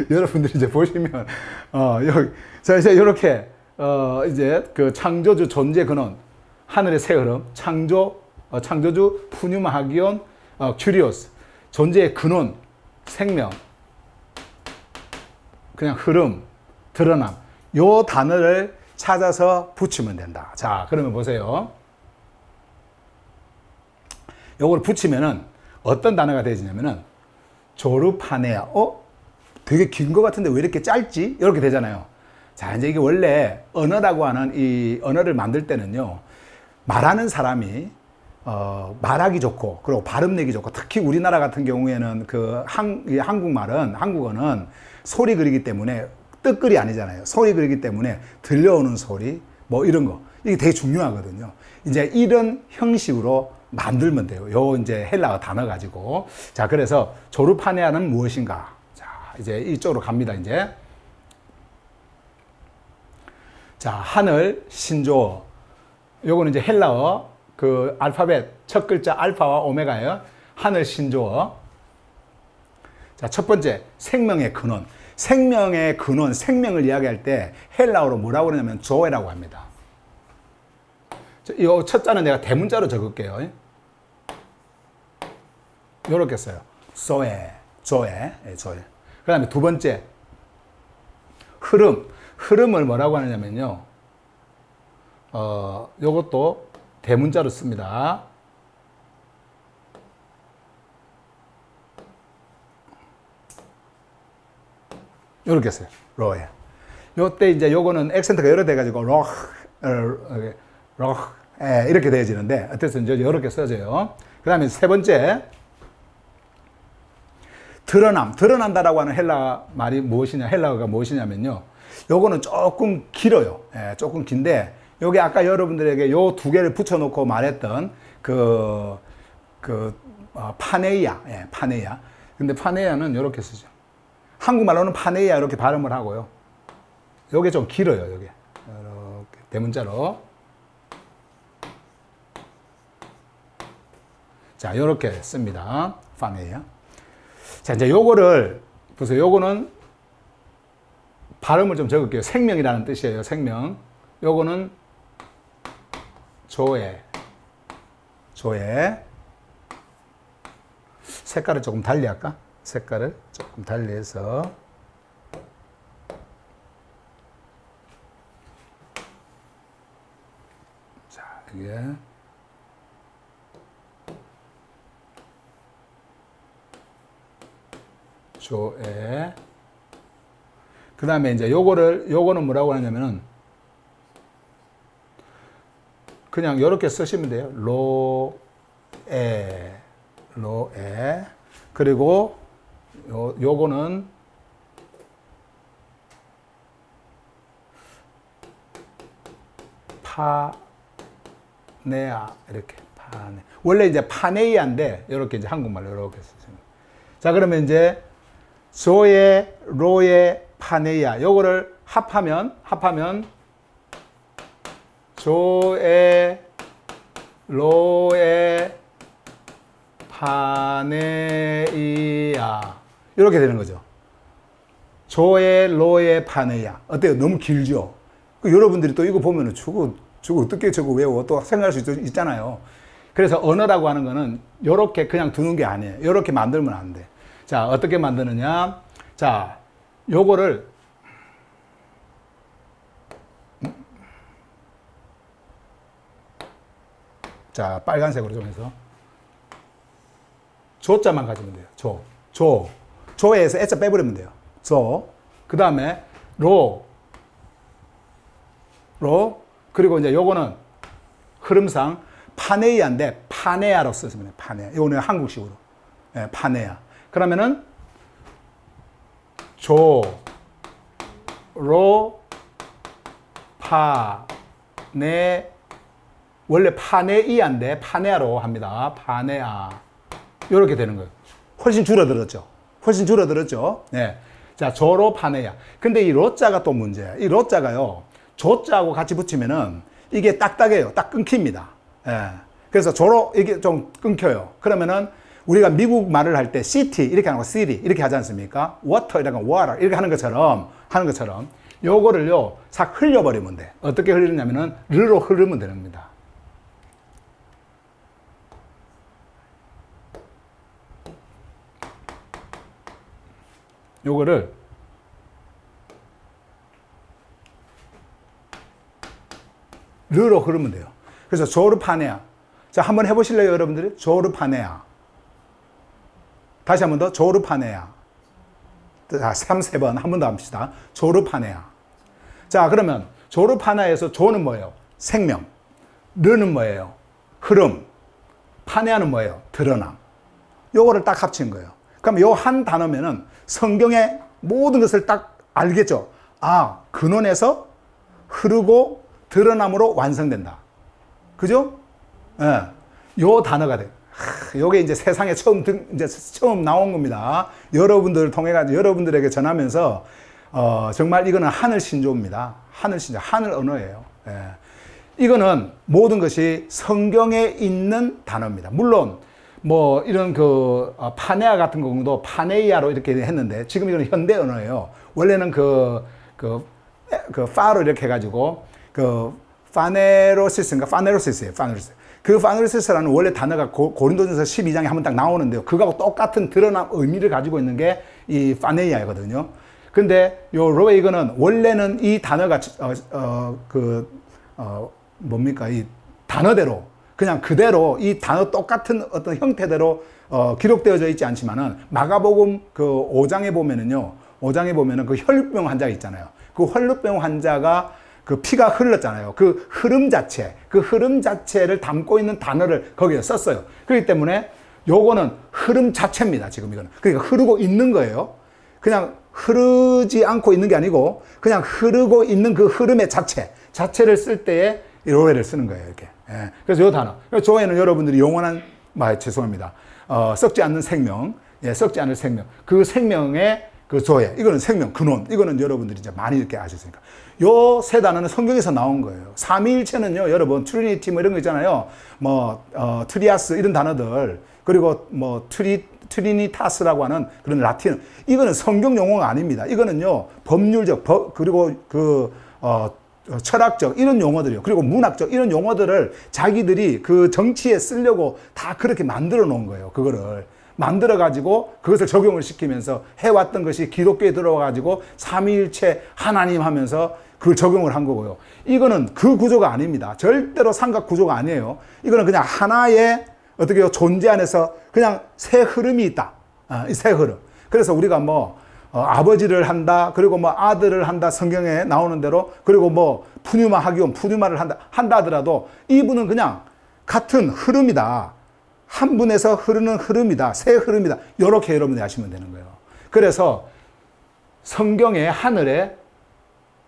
여러분들이 이제 보시면 여기 자 이제 이렇게 이제 그 창조주 존재 근원, 하늘의 새 흐름, 창조주 푸뉴마 하기온, 큐리오스, 존재의 근원, 생명, 그냥 흐름, 드러남. 요 단어를 찾아서 붙이면 된다. 자, 그러면 보세요. 요걸 붙이면은 어떤 단어가 되지냐면은 조르파네아. 되게 긴 것 같은데 왜 이렇게 짧지? 이렇게 되잖아요. 자, 이제 이게 원래 언어라고 하는 이 언어를 만들 때는요, 말하는 사람이 말하기 좋고, 그리고 발음 내기 좋고, 특히 우리나라 같은 경우에는 한국어는 소리 그리기 때문에 뜻글이 아니잖아요. 소리 그리기 때문에 들려오는 소리, 뭐 이런 거. 이게 되게 중요하거든요. 이제 이런 형식으로 만들면 돼요. 요 이제 헬라어 단어 가지고. 자, 그래서 조르파네아는 무엇인가? 자, 이제 이쪽으로 갑니다, 이제. 자, 하늘, 신조어. 요거는 이제 헬라어, 그 알파벳 첫 글자 알파와 오메가예요. 하늘, 신조어. 자, 첫 번째, 생명의 근원. 생명의 근원, 생명을 이야기할 때 헬라어로 뭐라고 그러냐면 조에라고 합니다. 이 첫 자는 내가 대문자로 적을게요. 요렇게 써요. 조에. 그 다음에 두 번째, 흐름. 흐름을 뭐라고 하느냐면요. 요것도 대문자로 씁니다. 요렇게 써요. 로에. 요때 이제 요거는 액센트가 여러 돼가지고 이렇게 되어지는데, 어쨌든 이제 요렇게 써져요. 그 다음에 세 번째, 드러난다라고 하는 헬라 말이 무엇이냐, 헬라어가 무엇이냐면요. 요거는 조금 길어요. 조금 긴데, 요게 아까 여러분들에게 요 두 개를 붙여놓고 말했던 파네이아. 파네이아. 근데 파네이아는 요렇게 쓰죠. 한국말로는 파네이아 이렇게 발음을 하고요. 요게 좀 길어요, 요게. 이렇게 대문자로. 자, 요렇게 씁니다. 파네이아. 자, 이제 요거를, 보세요. 요거는 발음을 좀 적을게요. 생명이라는 뜻이에요, 생명. 요거는 조에. 색깔을 조금 달리 할까? 색깔을 조금 달리해서. 자, 이게. 조에. 그 다음에 이제 요거는 뭐라고 하냐면은, 그냥 요렇게 쓰시면 돼요. 로에. 그리고 요거는 파네아. 이렇게 파네. 원래 이제 파네이아인데 요렇게 이제 한국말로 요렇게 쓰시면. 자, 그러면 이제 조에, 로에, 파네이아. 요거를 합하면 조에, 로에, 파네이아. 이렇게 되는 거죠. 조에, 로에, 파네이아. 어때요? 너무 길죠? 여러분들이 또 이거 보면은 저거 어떻게 저거 외워? 또 생각할 수 있잖아요. 그래서 언어라고 하는 거는 이렇게 그냥 두는 게 아니에요. 이렇게 만들면 안 돼. 자, 어떻게 만드느냐? 자, 요거를 자, 빨간색으로 좀 해서 조자만 가지면 돼요. 조에서 애자 빼버리면 돼요. 그 다음에 로. 그리고 이제 요거는 흐름상 파네이아인데 파네아로 쓰시면 돼요. 파네아. 요거는 한국식으로. 파네아. 그러면은 로, 파, 네, 원래 파네이아인데 파네아로 합니다. 파네아. 이렇게 되는 거예요. 훨씬 줄어들었죠. 훨씬 줄어들었죠. 네. 자, 조로 파네야. 근데 이 로자가 또 문제야. 이 로자가요, 조자하고 같이 붙이면은 이게 딱딱해요. 딱 끊깁니다. 예. 그래서 조로 이게 좀 끊겨요. 그러면은 우리가 미국 말을 할 때 city 이렇게 하는 거 city 이렇게 하지 않습니까? water 이렇게 water 이렇게 하는 것처럼 요거를요 싹 흘려버리면 돼. 어떻게 흘리냐면은 르로 흐르면 되는 겁니다. 요거를 르로 흐르면 돼요. 그래서 조르파네아. 자, 한번 해보실래요, 여러분들이? 조르파네아. 다시 한 번 더, 조르파네아. 자, 3번 한 번 더 합시다. 조르파네아. 자, 그러면 조르파네아에서 조는 뭐예요? 생명. 르는 뭐예요? 흐름. 파네아는 뭐예요? 드러남. 요거를 딱 합친 거예요. 그럼 요 한 단어면은 성경의 모든 것을 딱 알겠죠? 아, 근원에서 흐르고 드러남으로 완성된다. 그죠? 예. 요 단어가 돼요. 요게 이제 세상에 처음 나온 겁니다. 여러분들을 통해가지고 여러분들에게 전하면서, 정말 이거는 하늘 신조입니다. 하늘 신조, 하늘 언어예요. 예. 이거는 모든 것이 성경에 있는 단어입니다. 물론, 뭐, 이런 파네아 같은 경우도 파네이아로 이렇게 했는데, 지금 이거는 현대 언어예요. 원래는 파로 이렇게 해가지고, 파네로시스인가? 파네로시스예요. 파네로시스. 그 파네로시스라는 원래 단어가 고린도전서 12장에 한번 딱 나오는데요. 그거하고 똑같은 드러난 의미를 가지고 있는 게 이 파네이아거든요. 근데 요 로에이거는 원래는 이 단어가, 뭡니까? 이 단어대로, 그냥 그대로 이 단어 똑같은 어떤 형태대로 기록되어져 있지 않지만은 마가복음 5장에 보면은요. 5장에 보면은 그 혈루병 환자가 있잖아요. 그 혈루병 환자가 그 피가 흘렀잖아요. 그 흐름 자체를 담고 있는 단어를 거기에 썼어요. 그렇기 때문에 요거는 흐름 자체입니다. 지금 이거는. 그러니까 흐르고 있는 거예요. 그냥 흐르지 않고 있는 게 아니고 그냥 흐르고 있는 그 흐름의 자체를 쓸 때에 이 로에를 쓰는 거예요. 이렇게. 예. 그래서 요 단어. 조에는 여러분들이 영원한, 죄송합니다. 썩지 않는 생명. 예, 썩지 않을 생명. 그 생명의 그 조에. 이거는 생명, 근원. 이거는 여러분들이 이제 많이 이렇게 아셨으니까. 요 세 단어는 성경에서 나온 거예요. 삼위일체는요, 여러분, 트리니티 뭐 이런 거 있잖아요. 트리아스 이런 단어들. 그리고 트리니타스라고 하는 그런 라틴. 이거는 성경 용어가 아닙니다. 이거는요, 법률적, 그리고 철학적 이런 용어들이요. 그리고 문학적 이런 용어들을 자기들이 그 정치에 쓰려고 다 그렇게 만들어 놓은 거예요. 그거를. 만들어 가지고 그것을 적용을 시키면서 해왔던 것이 기독교에 들어와 가지고 삼위일체 하나님 하면서 그걸 적용을 한 거고요. 이거는 그 구조가 아닙니다. 절대로 삼각 구조가 아니에요. 이거는 그냥 하나의 어떻게 존재 안에서 그냥 새 흐름이 있다. 이 새 흐름. 그래서 우리가 아버지를 한다, 그리고 아들을 한다, 성경에 나오는 대로, 그리고 푸뉴마 하기온, 푸뉴마를 한다 하더라도 이분은 그냥 같은 흐름이다. 한 분에서 흐르는 흐름이다. 새 흐름이다. 이렇게 여러분이 아시면 되는 거예요. 그래서 성경의 하늘에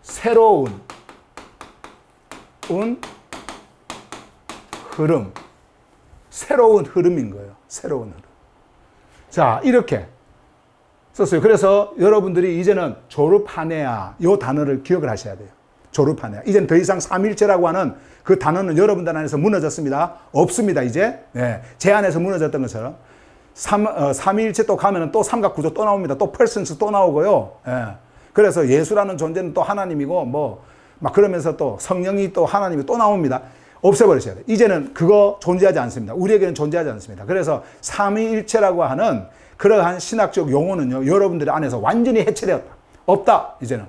새로운 흐름. 새로운 흐름인 거예요. 새로운 흐름. 자, 이렇게 썼어요. 그래서 여러분들이 이제는 조르파네아 이 단어를 기억을 하셔야 돼요. 조르파네아. 이제는 더 이상 삼일체라고 하는 그 단어는 여러분들 안에서 무너졌습니다. 없습니다, 이제. 네. 제 안에서 무너졌던 것처럼. 삼위일체 또 가면은 또 삼각구조 또 나옵니다. 또 persons 또 나오고요. 예. 그래서 예수라는 존재는 또 하나님이고 막 그러면서 또 성령이 또 하나님이 또 나옵니다. 없애버리셔야 돼요. 이제는 그거 존재하지 않습니다. 우리에게는 존재하지 않습니다. 그래서 삼위일체라고 하는 그러한 신학적 용어는요, 여러분들 안에서 완전히 해체되었다. 없다, 이제는.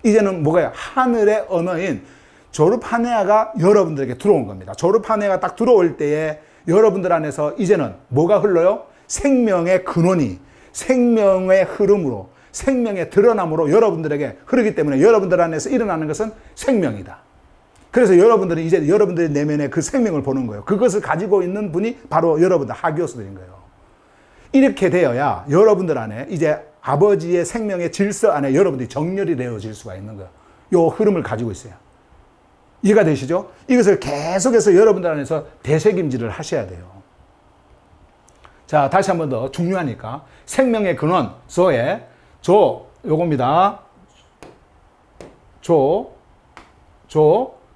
이제는 뭐가요? 하늘의 언어인 조르파네아가 여러분들에게 들어온 겁니다. 조르파네아가 딱 들어올 때에 여러분들 안에서 이제는 뭐가 흘러요? 생명의 근원이 생명의 흐름으로 생명의 드러남으로 여러분들에게 흐르기 때문에 여러분들 안에서 일어나는 것은 생명이다. 그래서 여러분들은 이제 여러분들의 내면에 그 생명을 보는 거예요. 그것을 가지고 있는 분이 바로 여러분들 하기오스들인 거예요. 이렇게 되어야 여러분들 안에 이제 아버지의 생명의 질서 안에 여러분들이 정렬이 되어질 수가 있는 거예요. 요 흐름을 가지고 있어요. 이해가 되시죠? 이것을 계속해서 여러분들 안에서 되새김질을 하셔야 돼요. 자, 다시 한 번 더 중요하니까. 생명의 근원, 소에, 요겁니다.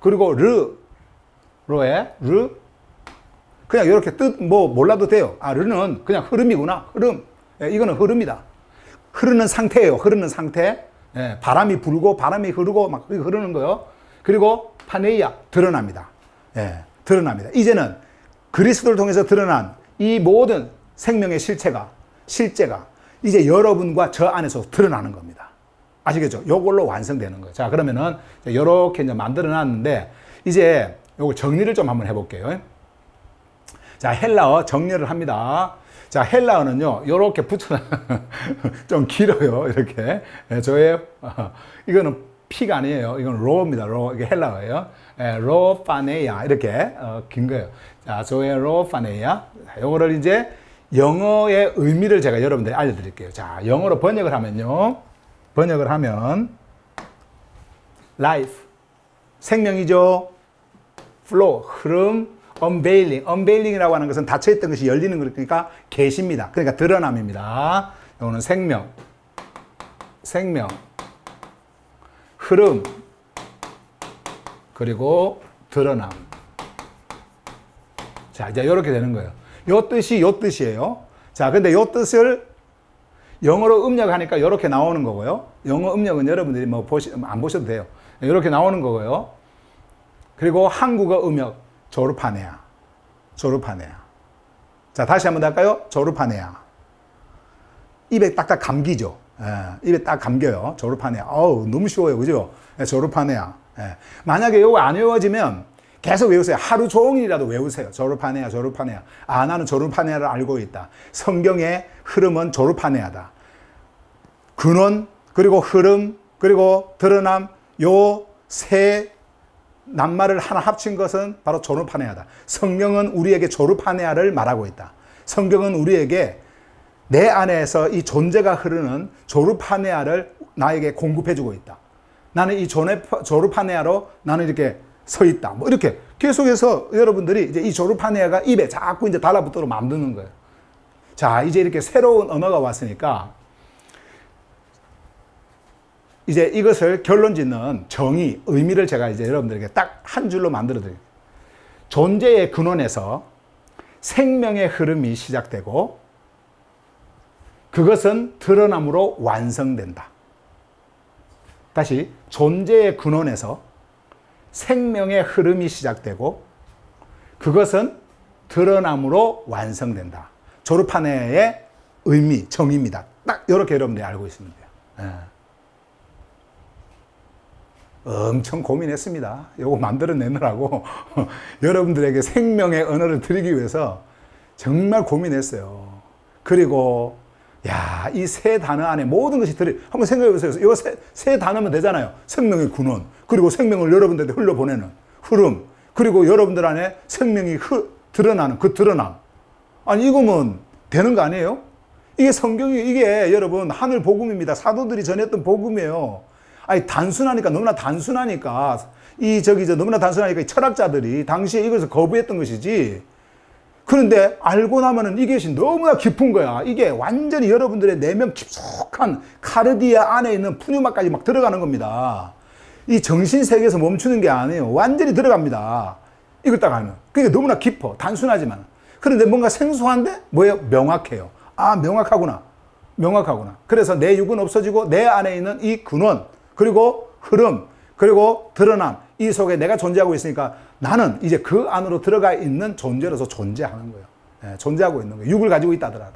그리고 로에, 그냥 이렇게 뜻, 몰라도 돼요. 아, 르는 그냥 흐름이구나. 흐름. 예, 이거는 흐름이다. 흐르는 상태예요. 흐르는 상태. 예, 바람이 불고, 바람이 흐르고, 막 흐르는 거요. 그리고 파네이아, 드러납니다. 예, 드러납니다. 이제는 그리스도를 통해서 드러난 이 모든 생명의 실제가 이제 여러분과 저 안에서 드러나는 겁니다. 아시겠죠? 요걸로 완성되는 거예요. 자, 그러면은 이렇게 이제 만들어 놨는데 이제 요거 정리를 좀 한번 해볼게요. 자, 헬라어 정리를 합니다. 자, 헬라어는요, 요렇게 붙여, 좀 길어요, 이렇게. 이거는 P가 아니에요. 이건 로입니다, 로. 이게 헬라어예요. 로파네야, 이렇게, 긴 거예요. 자, 저의 로파네야. 요거를 이제 영어의 의미를 제가 여러분들이 알려드릴게요. 자, 영어로 번역을 하면요. life, 생명이죠. flow, 흐름, unveiling이라고 하는 것은 닫혀있던 것이 열리는 거니까 계시입니다. 그러니까 드러남입니다. 이거는 생명, 흐름, 그리고 드러남. 자, 이제 이렇게 되는 거예요. 요 뜻이에요. 자, 근데 요 뜻을 영어로 음력하니까 이렇게 나오는 거고요. 영어 음력은 여러분들이 안 보셔도 돼요. 이렇게 나오는 거고요. 그리고 한국어 음력, 조르파네아. 자, 다시 한번 할까요? 조르파네아. 입에 딱딱 감기죠. 예, 입에 딱 감겨요. 조르파네아. 어우, 너무 쉬워요. 그죠? 예, 조르파네아. 예. 만약에 이거 안 외워지면 계속 외우세요. 하루 종일이라도 외우세요. 조르파네아. 아, 나는 조르파네아를 알고 있다. 성경의 흐름은 조르파네아다. 근원, 그리고 흐름, 그리고 드러남, 요 세 낱말을 하나 합친 것은 바로 조르파네아다. 성경은 우리에게 조르파네아를 말하고 있다. 성경은 우리에게 내 안에서 이 존재가 흐르는 조르파네아를 나에게 공급해주고 있다. 나는 이 조르파네아로 나는 이렇게 서 있다. 뭐 이렇게 계속해서 여러분들이 이제 이 조르파네아가 입에 자꾸 이제 달라붙도록 만드는 거예요. 자, 이제 이렇게 새로운 언어가 왔으니까 이제 이것을 결론 짓는 정의, 의미를 제가 이제 여러분들에게 딱 한 줄로 만들어 드릴게요. 존재의 근원에서 생명의 흐름이 시작되고 그것은 드러남으로 완성된다. 다시, 존재의 근원에서 생명의 흐름이 시작되고 그것은 드러남으로 완성된다. 조르파네의 의미, 정의입니다. 딱 이렇게 여러분들이 알고 있으면 돼요. 예. 엄청 고민했습니다. 이거 만들어내느라고 여러분들에게 생명의 언어를 드리기 위해서 정말 고민했어요. 그리고 야, 이 세 단어 안에 모든 것이 한번 생각해 보세요. 이거 세 단어면 되잖아요. 생명의 근원, 그리고 생명을 여러분들한테 흘려보내는 흐름, 그리고 여러분들 안에 생명이 드러나는 그 드러남. 아니, 이거면 되는 거 아니에요? 이게 이게 여러분 하늘 복음입니다. 사도들이 전했던 복음이에요. 아니, 너무나 단순하니까 너무나 단순하니까 이 철학자들이 당시에 이것을 거부했던 것이지. 그런데 알고 나면은 이것이 너무나 깊은 거야. 이게 완전히 여러분들의 내면 깊숙한 카르디아 안에 있는 푸뉴마까지 막 들어가는 겁니다. 이 정신 세계에서 멈추는 게 아니에요. 완전히 들어갑니다. 이걸 딱 알면. 그게 너무나 깊어. 단순하지만. 그런데 뭔가 생소한데 뭐예요? 명확해요. 아, 명확하구나. 그래서 내 육은 없어지고 내 안에 있는 이 근원, 그리고 흐름, 그리고 드러남, 이 속에 내가 존재하고 있으니까 나는 이제 그 안으로 들어가 있는 존재로서 존재하는 거예요. 예, 존재하고 있는 거예요. 육을 가지고 있다 하더라도.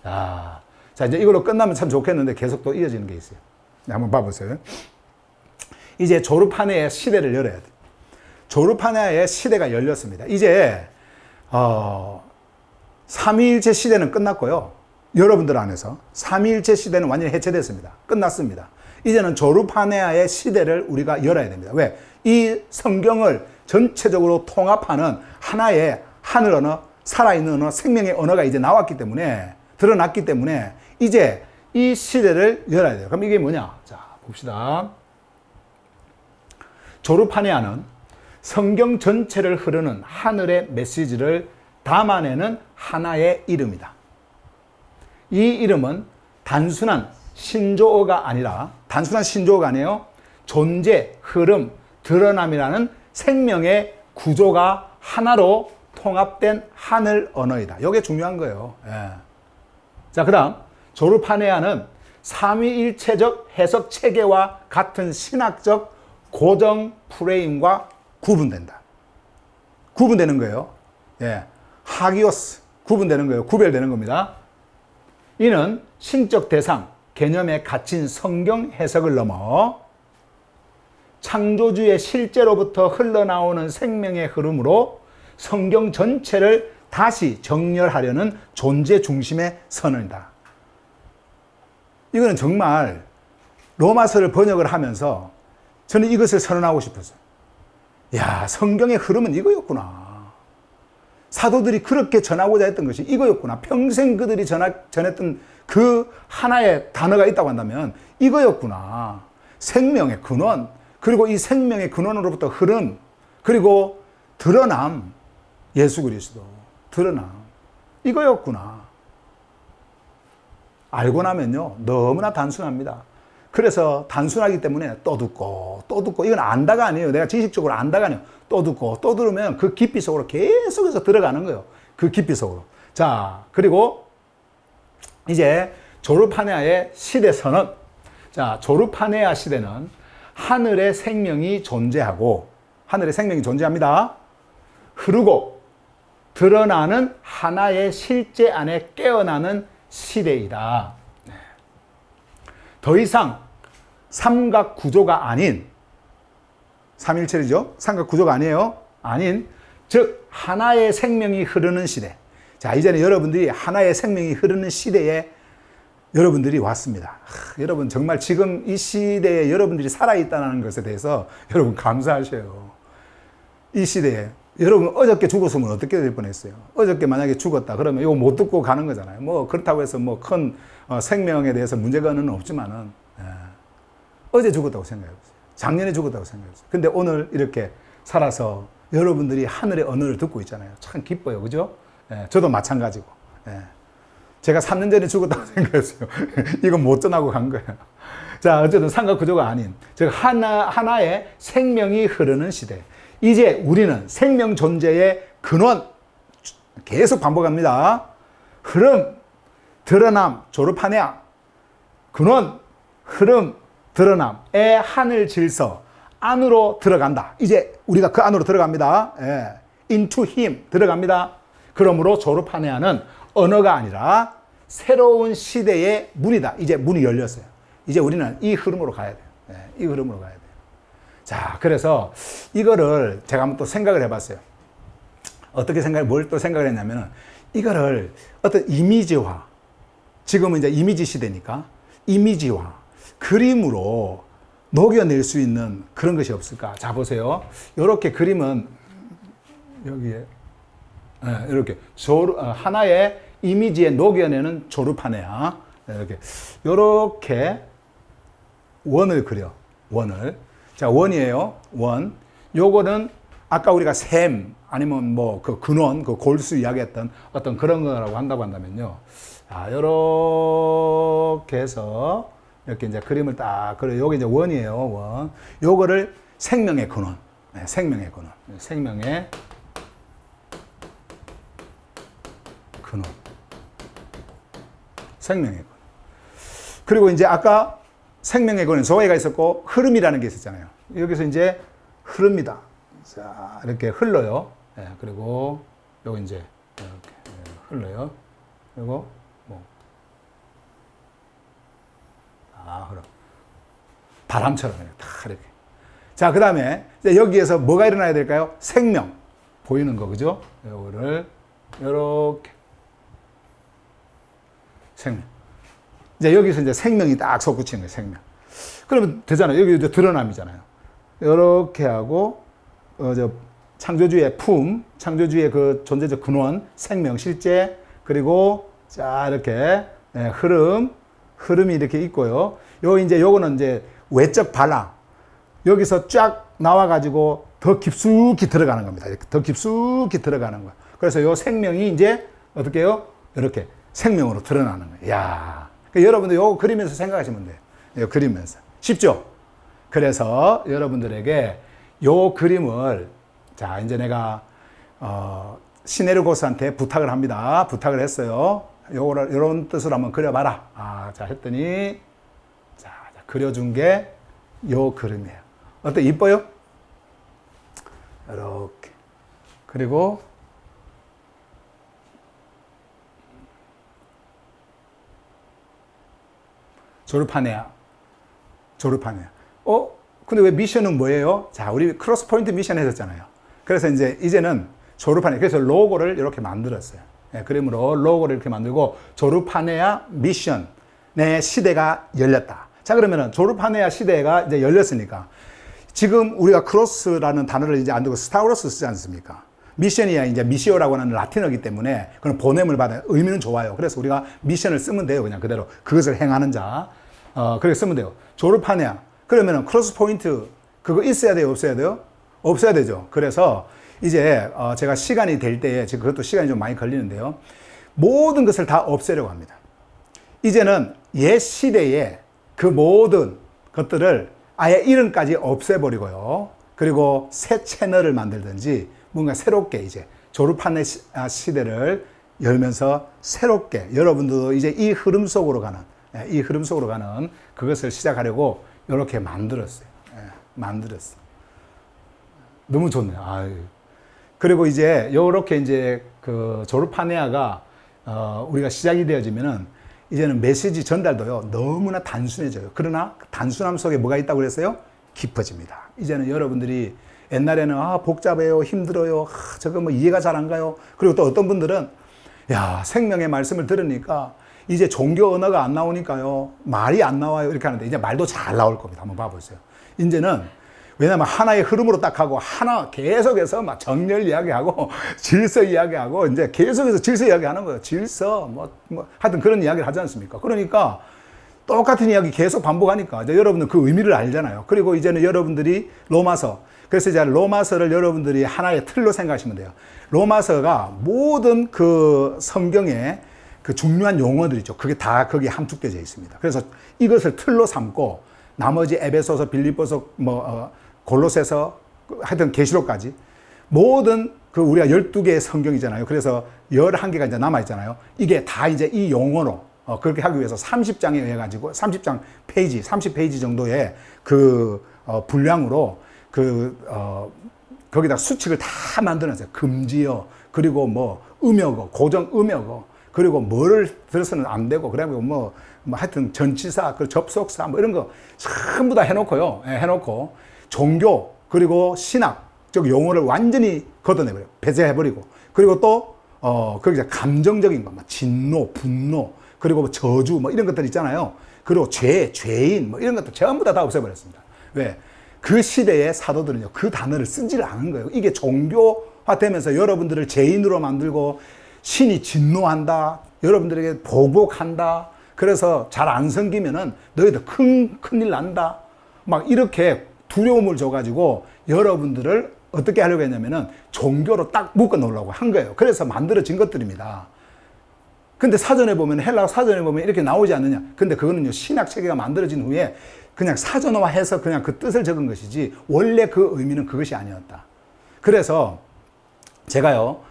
자, 이제 이걸로 끝나면 참 좋겠는데 계속 또 이어지는 게 있어요. 네, 한번 봐보세요. 이제 조르파네아의 시대를 열어야 돼요. 조르파네아의 시대가 열렸습니다. 이제 삼위일체 시대는 끝났고요. 여러분들 안에서 삼위일체 시대는 완전히 해체됐습니다. 끝났습니다. 이제는 조르파네아의 시대를 우리가 열어야 됩니다. 왜? 이 성경을 전체적으로 통합하는 하나의 하늘 언어, 살아있는 언어, 생명의 언어가 이제 나왔기 때문에, 드러났기 때문에 이제 이 시대를 열어야 돼요. 그럼 이게 뭐냐? 자, 봅시다. 조르파네아는 성경 전체를 흐르는 하늘의 메시지를 담아내는 하나의 이름이다. 이 이름은 단순한 신조어가 아니라, 단순한 신조어가 아니에요. 존재, 흐름, 드러남이라는 생명의 구조가 하나로 통합된 하늘 언어이다. 이게 중요한 거예요. 예. 자, 그 다음 조르파네아는 삼위일체적 해석 체계와 같은 신학적 고정 프레임과 구분된다. 구분되는 거예요. 예. 하기오스, 구분되는 거예요. 구별되는 겁니다. 이는 신적 대상, 개념에 갇힌 성경 해석을 넘어 창조주의 실제로부터 흘러나오는 생명의 흐름으로 성경 전체를 다시 정렬하려는 존재 중심의 선언이다. 이거는 정말 로마서를 번역을 하면서 저는 이것을 선언하고 싶었어요. 야, 성경의 흐름은 이거였구나. 사도들이 그렇게 전하고자 했던 것이 이거였구나. 평생 그들이 전했던 그 하나의 단어가 있다고 한다면 이거였구나. 생명의 근원, 그리고 이 생명의 근원으로부터 흐름, 그리고 드러남, 예수 그리스도, 드러남. 이거였구나. 알고 나면요, 너무나 단순합니다. 그래서 단순하기 때문에 또 듣고, 또 듣고, 이건 안다가 아니에요. 내가 지식적으로 안다가 아니에요. 또 듣고, 또 들으면 그 깊이 속으로 계속해서 들어가는 거예요. 그 깊이 속으로. 자, 그리고 이제 조르파네아의 시대 선언. 자, 조르파네아 시대는 하늘의 생명이 존재하고, 하늘의 생명이 존재합니다. 흐르고 드러나는 하나의 실제 안에 깨어나는 시대이다. 더 이상 삼각 구조가 아닌, 삼일체이죠. 삼각 구조가 아니에요. 아닌, 즉 하나의 생명이 흐르는 시대. 자, 이제는 여러분들이 하나의 생명이 흐르는 시대에 여러분들이 왔습니다. 여러분 정말 지금 이 시대에 여러분들이 살아있다는 것에 대해서 여러분 감사하셔요. 이 시대에 여러분 어저께 죽었으면 어떻게 될 뻔했어요? 어저께 만약에 죽었다 그러면 이거 못 듣고 가는 거잖아요. 뭐 그렇다고 해서 뭐 큰 생명에 대해서 문제가는 없지만은, 어제 죽었다고 생각해보세요. 작년에 죽었다고 생각해보세요. 근데 오늘 이렇게 살아서 여러분들이 하늘의 언어를 듣고 있잖아요. 참 기뻐요. 그죠? 저도 마찬가지고. 제가 3년 전에 죽었다고 생각했어요. 이건 못 전하고 간 거예요. 자, 어쨌든 삼각 구조가 아닌, 즉 하나의 생명이 흐르는 시대. 이제 우리는 생명 존재의 근원, 계속 반복합니다. 흐름, 드러남, 조르파네아, 근원, 흐름, 드러남의 하늘 질서 안으로 들어간다. 이제 우리가 그 안으로 들어갑니다. into him 들어갑니다. 그러므로 조르파네아는 언어가 아니라 새로운 시대의 문이다. 이제 문이 열렸어요. 이제 우리는 이 흐름으로 가야 돼요. 이 흐름으로 가야 돼요. 자, 그래서 이거를 제가 한번 또 생각을 해봤어요. 뭘 또 생각을 했냐면은, 이거를 어떤 이미지화, 지금은 이제 이미지 시대니까, 이미지화, 그림으로 녹여낼 수 있는 그런 것이 없을까? 자, 보세요. 이렇게 그림은, 여기에, 이렇게, 하나의 이미지에 녹여내는 조르파네아. 이렇게 원을 그려, 원을. 자, 원이에요. 원. 요거는 아까 우리가 샘, 아니면 뭐 그 근원, 그 골수 이야기했던 어떤 그런 거라고 한다고 한다면요. 자, 요렇게 해서 이렇게 이제 그림을 딱 그려. 요게 이제 원이에요. 원. 요거를 생명의 근원. 생명의 근원. 생명의 근원. 생명의 근원. 그리고 이제 아까 생명의 근원, 조회가 있었고, 흐름이라는 게 있었잖아요. 여기서 이제 흐릅니다. 자, 이렇게 흘러요. 그리고, 요거 이제, 이렇게 흘러요. 그리고, 뭐. 흐름. 바람처럼, 다 이렇게. 자, 그 다음에, 여기에서 뭐가 일어나야 될까요? 생명. 보이는 거, 그죠? 요거를, 요렇게. 생명. 이제 여기서 이제 생명이 딱 솟구치는 거예요, 생명. 그러면 되잖아요. 여기 이제 드러남이잖아요. 이렇게 하고, 창조주의 품, 창조주의 그 존재적 근원, 생명, 실제, 그리고 자, 이렇게, 흐름, 흐름이 이렇게 있고요. 요거는 이제 외적 발랑. 여기서 쫙 나와가지고 더 깊숙이 들어가는 겁니다. 이렇게 더 깊숙이 들어가는 거예요. 그래서 요 생명이 이제 어떻게 해요? 이렇게 생명으로 드러나는 거예요. 야, 그러니까 여러분들 요거 그리면서 생각하시면 돼요. 요 그리면서. 쉽죠? 그래서 여러분들에게 요 그림을, 자, 이제 내가, 시네르고스한테 부탁을 합니다. 부탁을 했어요. 요런 뜻으로 한번 그려봐라. 자, 했더니, 자, 그려준 게 요 그림이에요. 어때? 이뻐요? 이렇게. 그리고, 조르파네아. 근데 왜 미션은 뭐예요? 자, 우리 크로스 포인트 미션 했었잖아요. 그래서 이제는 조르파네아. 그래서 로고를 이렇게 만들었어요. 예, 그림으로 로고를 이렇게 만들고, 조르파네아 미션의 시대가 열렸다. 자, 그러면은 조르파네아 시대가 이제 열렸으니까, 지금 우리가 크로스라는 단어를 이제 안 두고 스타우로스 쓰지 않습니까? 미션이야 이제 미시오라고 하는 라틴어이기 때문에 그런 보냄을 받아요. 의미는 좋아요. 그래서 우리가 미션을 쓰면 돼요. 그냥 그대로. 그것을 행하는 자. 그렇게 쓰면 돼요. 조르파네아. 그러면은 크로스 포인트 그거 있어야 돼요? 없어야 돼요? 없어야 되죠. 그래서 이제 제가 시간이 될 때에, 지금 그것도 시간이 좀 많이 걸리는데요. 모든 것을 다 없애려고 합니다. 이제는 옛 시대에 그 모든 것들을 아예 이름까지 없애버리고요. 그리고 새 채널을 만들든지 뭔가 새롭게 이제 조르파네아 시대를 열면서 새롭게 여러분들도 이제 이 흐름 속으로 가는 그것을 시작하려고 이렇게 만들었어요. 만들었어요. 너무 좋네요. 아유. 그리고 이제 이렇게 이제 그 조르파네아가 우리가 시작이 되어지면은 이제는 메시지 전달도요 너무나 단순해져요. 그러나 그 단순함 속에 뭐가 있다고 그랬어요? 깊어집니다. 이제는 여러분들이 옛날에는 복잡해요, 힘들어요, 저거 뭐 이해가 잘 안 가요. 그리고 또 어떤 분들은 야, 생명의 말씀을 들으니까 이제 종교 언어가 안 나오니까요 말이 안 나와요 이렇게 하는데, 이제 말도 잘 나올 겁니다. 한번 봐보세요. 이제는 왜냐면 하나의 흐름으로 딱 하고 하나 계속해서 막 정렬 이야기하고 질서 이야기하고 이제 계속해서 질서 이야기하는 거예요. 질서 뭐 하여튼 그런 이야기를 하지 않습니까? 그러니까 똑같은 이야기 계속 반복하니까 이제 여러분들 그 의미를 알잖아요. 그리고 이제는 여러분들이 로마서, 그래서 이제 로마서를 여러분들이 하나의 틀로 생각하시면 돼요. 로마서가 모든 그 성경의 그 중요한 용어들 있죠. 그게 다 거기에 함축되어 있습니다. 그래서 이것을 틀로 삼고 나머지 에베소서, 빌립보서, 골로새서, 하여튼 계시록까지 모든 그 우리가 12개의 성경이잖아요. 그래서 11개가 이제 남아 있잖아요. 이게 다 이제 이 용어로 그렇게 하기 위해서 30장에 의해 가지고 30장 페이지, 30페이지 정도의 그 분량으로 거기다 수칙을 다 만들어놨어요. 금지어, 그리고 뭐 음역어, 고정 음역어, 그리고 뭐를 들어서는 안 되고, 그리고 뭐 하여튼 전치사, 그 접속사 뭐 이런 거 전부 다 해놓고요. 해놓고 종교 그리고 신학적 용어를 완전히 걷어내버려요. 배제해버리고, 그리고 또 거기서 감정적인 거, 막 진노, 분노, 그리고 뭐 저주 뭐 이런 것들 있잖아요. 그리고 죄인 뭐 이런 것도 전부 다 없애버렸습니다. 왜? 그 시대의 사도들은요 그 단어를 쓰지를 않은 거예요. 이게 종교화되면서 여러분들을 죄인으로 만들고 신이 진노한다, 여러분들에게 보복한다, 그래서 잘 안 섬기면은 너희들 큰일 난다, 막 이렇게 두려움을 줘가지고 여러분들을 어떻게 하려고 했냐면은 종교로 딱 묶어 놓으려고 한 거예요. 그래서 만들어진 것들입니다. 근데 사전에 보면, 헬라어 사전에 보면 이렇게 나오지 않느냐. 근데 그거는요 신학 체계가 만들어진 후에 그냥 사전화해서 그냥 그 뜻을 적은 것이지 원래 그 의미는 그것이 아니었다. 그래서 제가요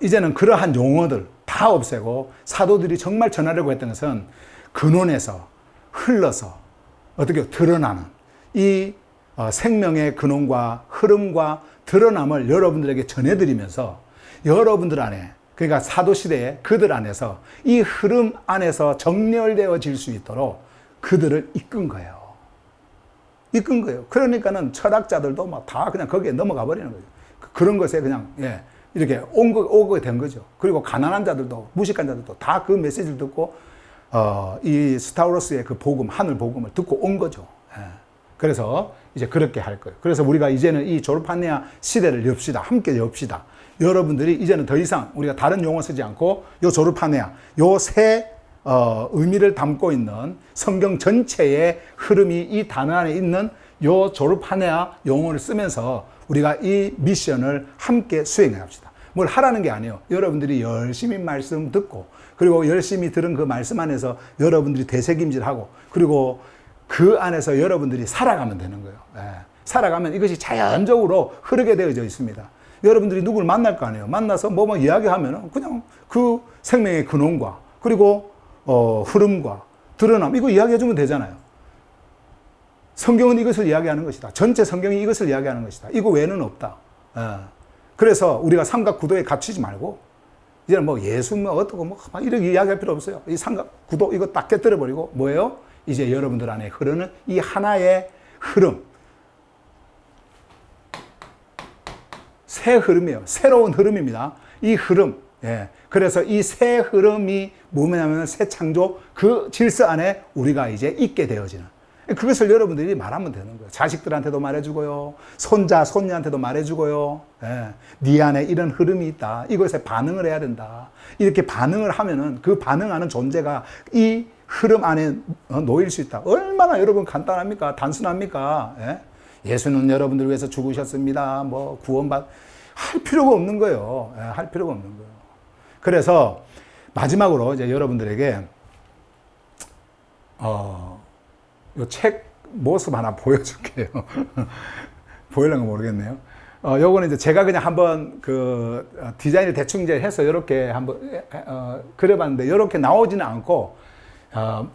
이제는 그러한 용어들 다 없애고 사도들이 정말 전하려고 했던 것은 근원에서 흘러서 어떻게 드러나는 이 생명의 근원과 흐름과 드러남을 여러분들에게 전해드리면서 여러분들 안에, 그러니까 사도시대에 그들 안에서 이 흐름 안에서 정렬되어질 수 있도록 그들을 이끈 거예요. 이끈 거예요. 그러니까는 철학자들도 막 다 그냥 거기에 넘어가 버리는 거죠. 그런 것에 그냥 이렇게 오게 된 거죠. 그리고 가난한 자들도, 무식한 자들도 다 그 메시지를 듣고 이 스타우로스의 그 복음, 하늘 복음을 듣고 온 거죠. 그래서 이제 그렇게 할 거예요. 그래서 우리가 이제는 이 조르파네아 시대를 엽시다. 함께 엽시다. 여러분들이 이제는 더 이상 우리가 다른 용어 쓰지 않고 요 조르파네아, 요 새 의미를 담고 있는 성경 전체의 흐름이 이 단어 안에 있는 요 조르파네아 용어를 쓰면서 우리가 이 미션을 함께 수행해 갑시다. 뭘 하라는 게 아니에요. 여러분들이 열심히 말씀 듣고, 그리고 열심히 들은 그 말씀 안에서 여러분들이 되새김질하고, 그리고 그 안에서 여러분들이 살아가면 되는 거예요. 예. 살아가면 이것이 자연적으로 흐르게 되어져 있습니다. 여러분들이 누구를 만날 거 아니에요. 만나서 뭐 이야기하면 그냥 그 생명의 근원과 그리고 흐름과 드러남, 이거 이야기해 주면 되잖아요. 성경은 이것을 이야기하는 것이다. 전체 성경이 이것을 이야기하는 것이다. 이거 외에는 없다. 그래서 우리가 삼각구도에 갇히지 말고, 이제는 뭐 예수 뭐 어떻고 뭐 이렇게 이야기할 필요 없어요. 이 삼각구도 이거 딱 깨뜨려버리고 뭐예요? 이제 여러분들 안에 흐르는 이 하나의 흐름. 새 흐름이에요. 새로운 흐름입니다. 이 흐름. 예. 그래서 이 새 흐름이 뭐냐면 새 창조, 그 질서 안에 우리가 이제 있게 되어지는. 그것을 여러분들이 말하면 되는 거예요. 자식들한테도 말해주고요. 손자, 손녀한테도 말해주고요. 예. 네 안에 이런 흐름이 있다. 이것에 반응을 해야 된다. 이렇게 반응을 하면은 그 반응하는 존재가 이 흐름 안에 놓일 수 있다. 얼마나 여러분 간단합니까? 단순합니까? 예? 예수는 여러분들 위해서 죽으셨습니다. 뭐 할 필요가 없는 거예요. 예, 할 필요가 없는 거예요. 그래서 마지막으로 이제 여러분들에게 요 책 모습 하나 보여줄게요. 보일런가 모르겠네요. 요거는 이제 제가 그냥 한번 그 디자인을 대충 이제 해서 이렇게 한번 그려봤는데, 이렇게 나오지는 않고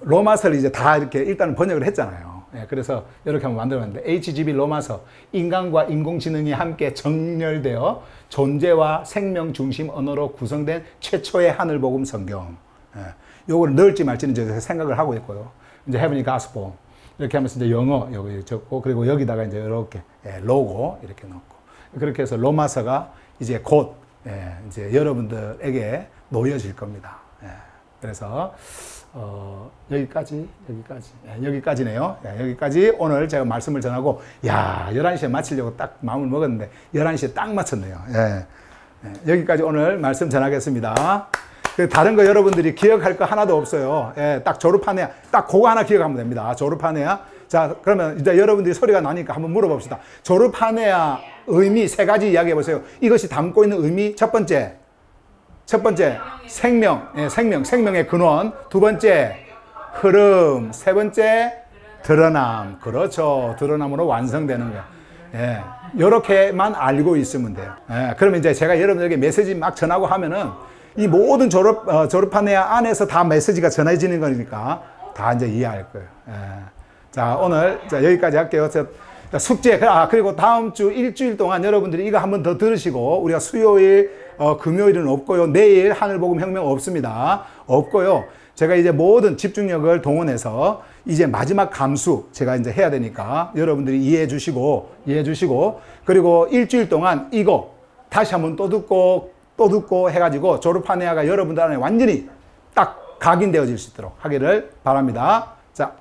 로마서를 이제 다 이렇게 일단 번역을 했잖아요. 예, 그래서 이렇게 한번 만들었는데, HGB 로마서, 인간과 인공지능이 함께 정렬되어 존재와 생명 중심 언어로 구성된 최초의 하늘복음 성경. 예, 요거를 넣을지 말지는 이제 생각을 하고 있고요. 이제 Heavenly Gospel 이렇게 하면서 이제 영어 여기 적고, 그리고 여기다가 이제 이렇게 로고 이렇게 넣고, 그렇게 해서 로마서가 이제 곧 이제 여러분들에게 놓여질 겁니다. 예, 그래서 여기까지네요. 여기까지 오늘 제가 말씀을 전하고, 11시에 마치려고 딱 마음을 먹었는데 11시에 딱 맞췄네요. 여기까지 오늘 말씀 전하겠습니다. 다른 거 여러분들이 기억할 거 하나도 없어요. 딱 조르파네아, 딱 그거 하나 기억하면 됩니다. 조르파네아. 자, 그러면 이제 여러분들이 소리가 나니까 한번 물어봅시다. 조르파네아 의미 3가지 이야기해 보세요. 이것이 담고 있는 의미, 첫 번째 생명, 생명의 근원. 2번째 흐름. 3번째 드러남. 그렇죠. 드러남으로 완성되는 거예요. 이렇게만 알고 있으면 돼요. 그러면 이제 제가 여러분들에게 메시지 막 전하고 하면은 이 모든 조르파네아 안에서 다 메시지가 전해지는 거니까 다 이제 이해할 거예요. 자, 오늘 여기까지 할게요. 숙제, 그리고 다음 주 일주일 동안 여러분들이 이거 한번 더 들으시고, 우리가 수요일, 금요일은 없고요. 내일 하늘복음 혁명 없습니다. 없고요. 제가 이제 모든 집중력을 동원해서 이제 마지막 감수 제가 이제 해야 되니까 여러분들이 이해해 주시고, 그리고 일주일 동안 이거 다시 한번 또 듣고 해가지고 조르파네아가 여러분들 안에 완전히 딱 각인되어질 수 있도록 하기를 바랍니다. 자,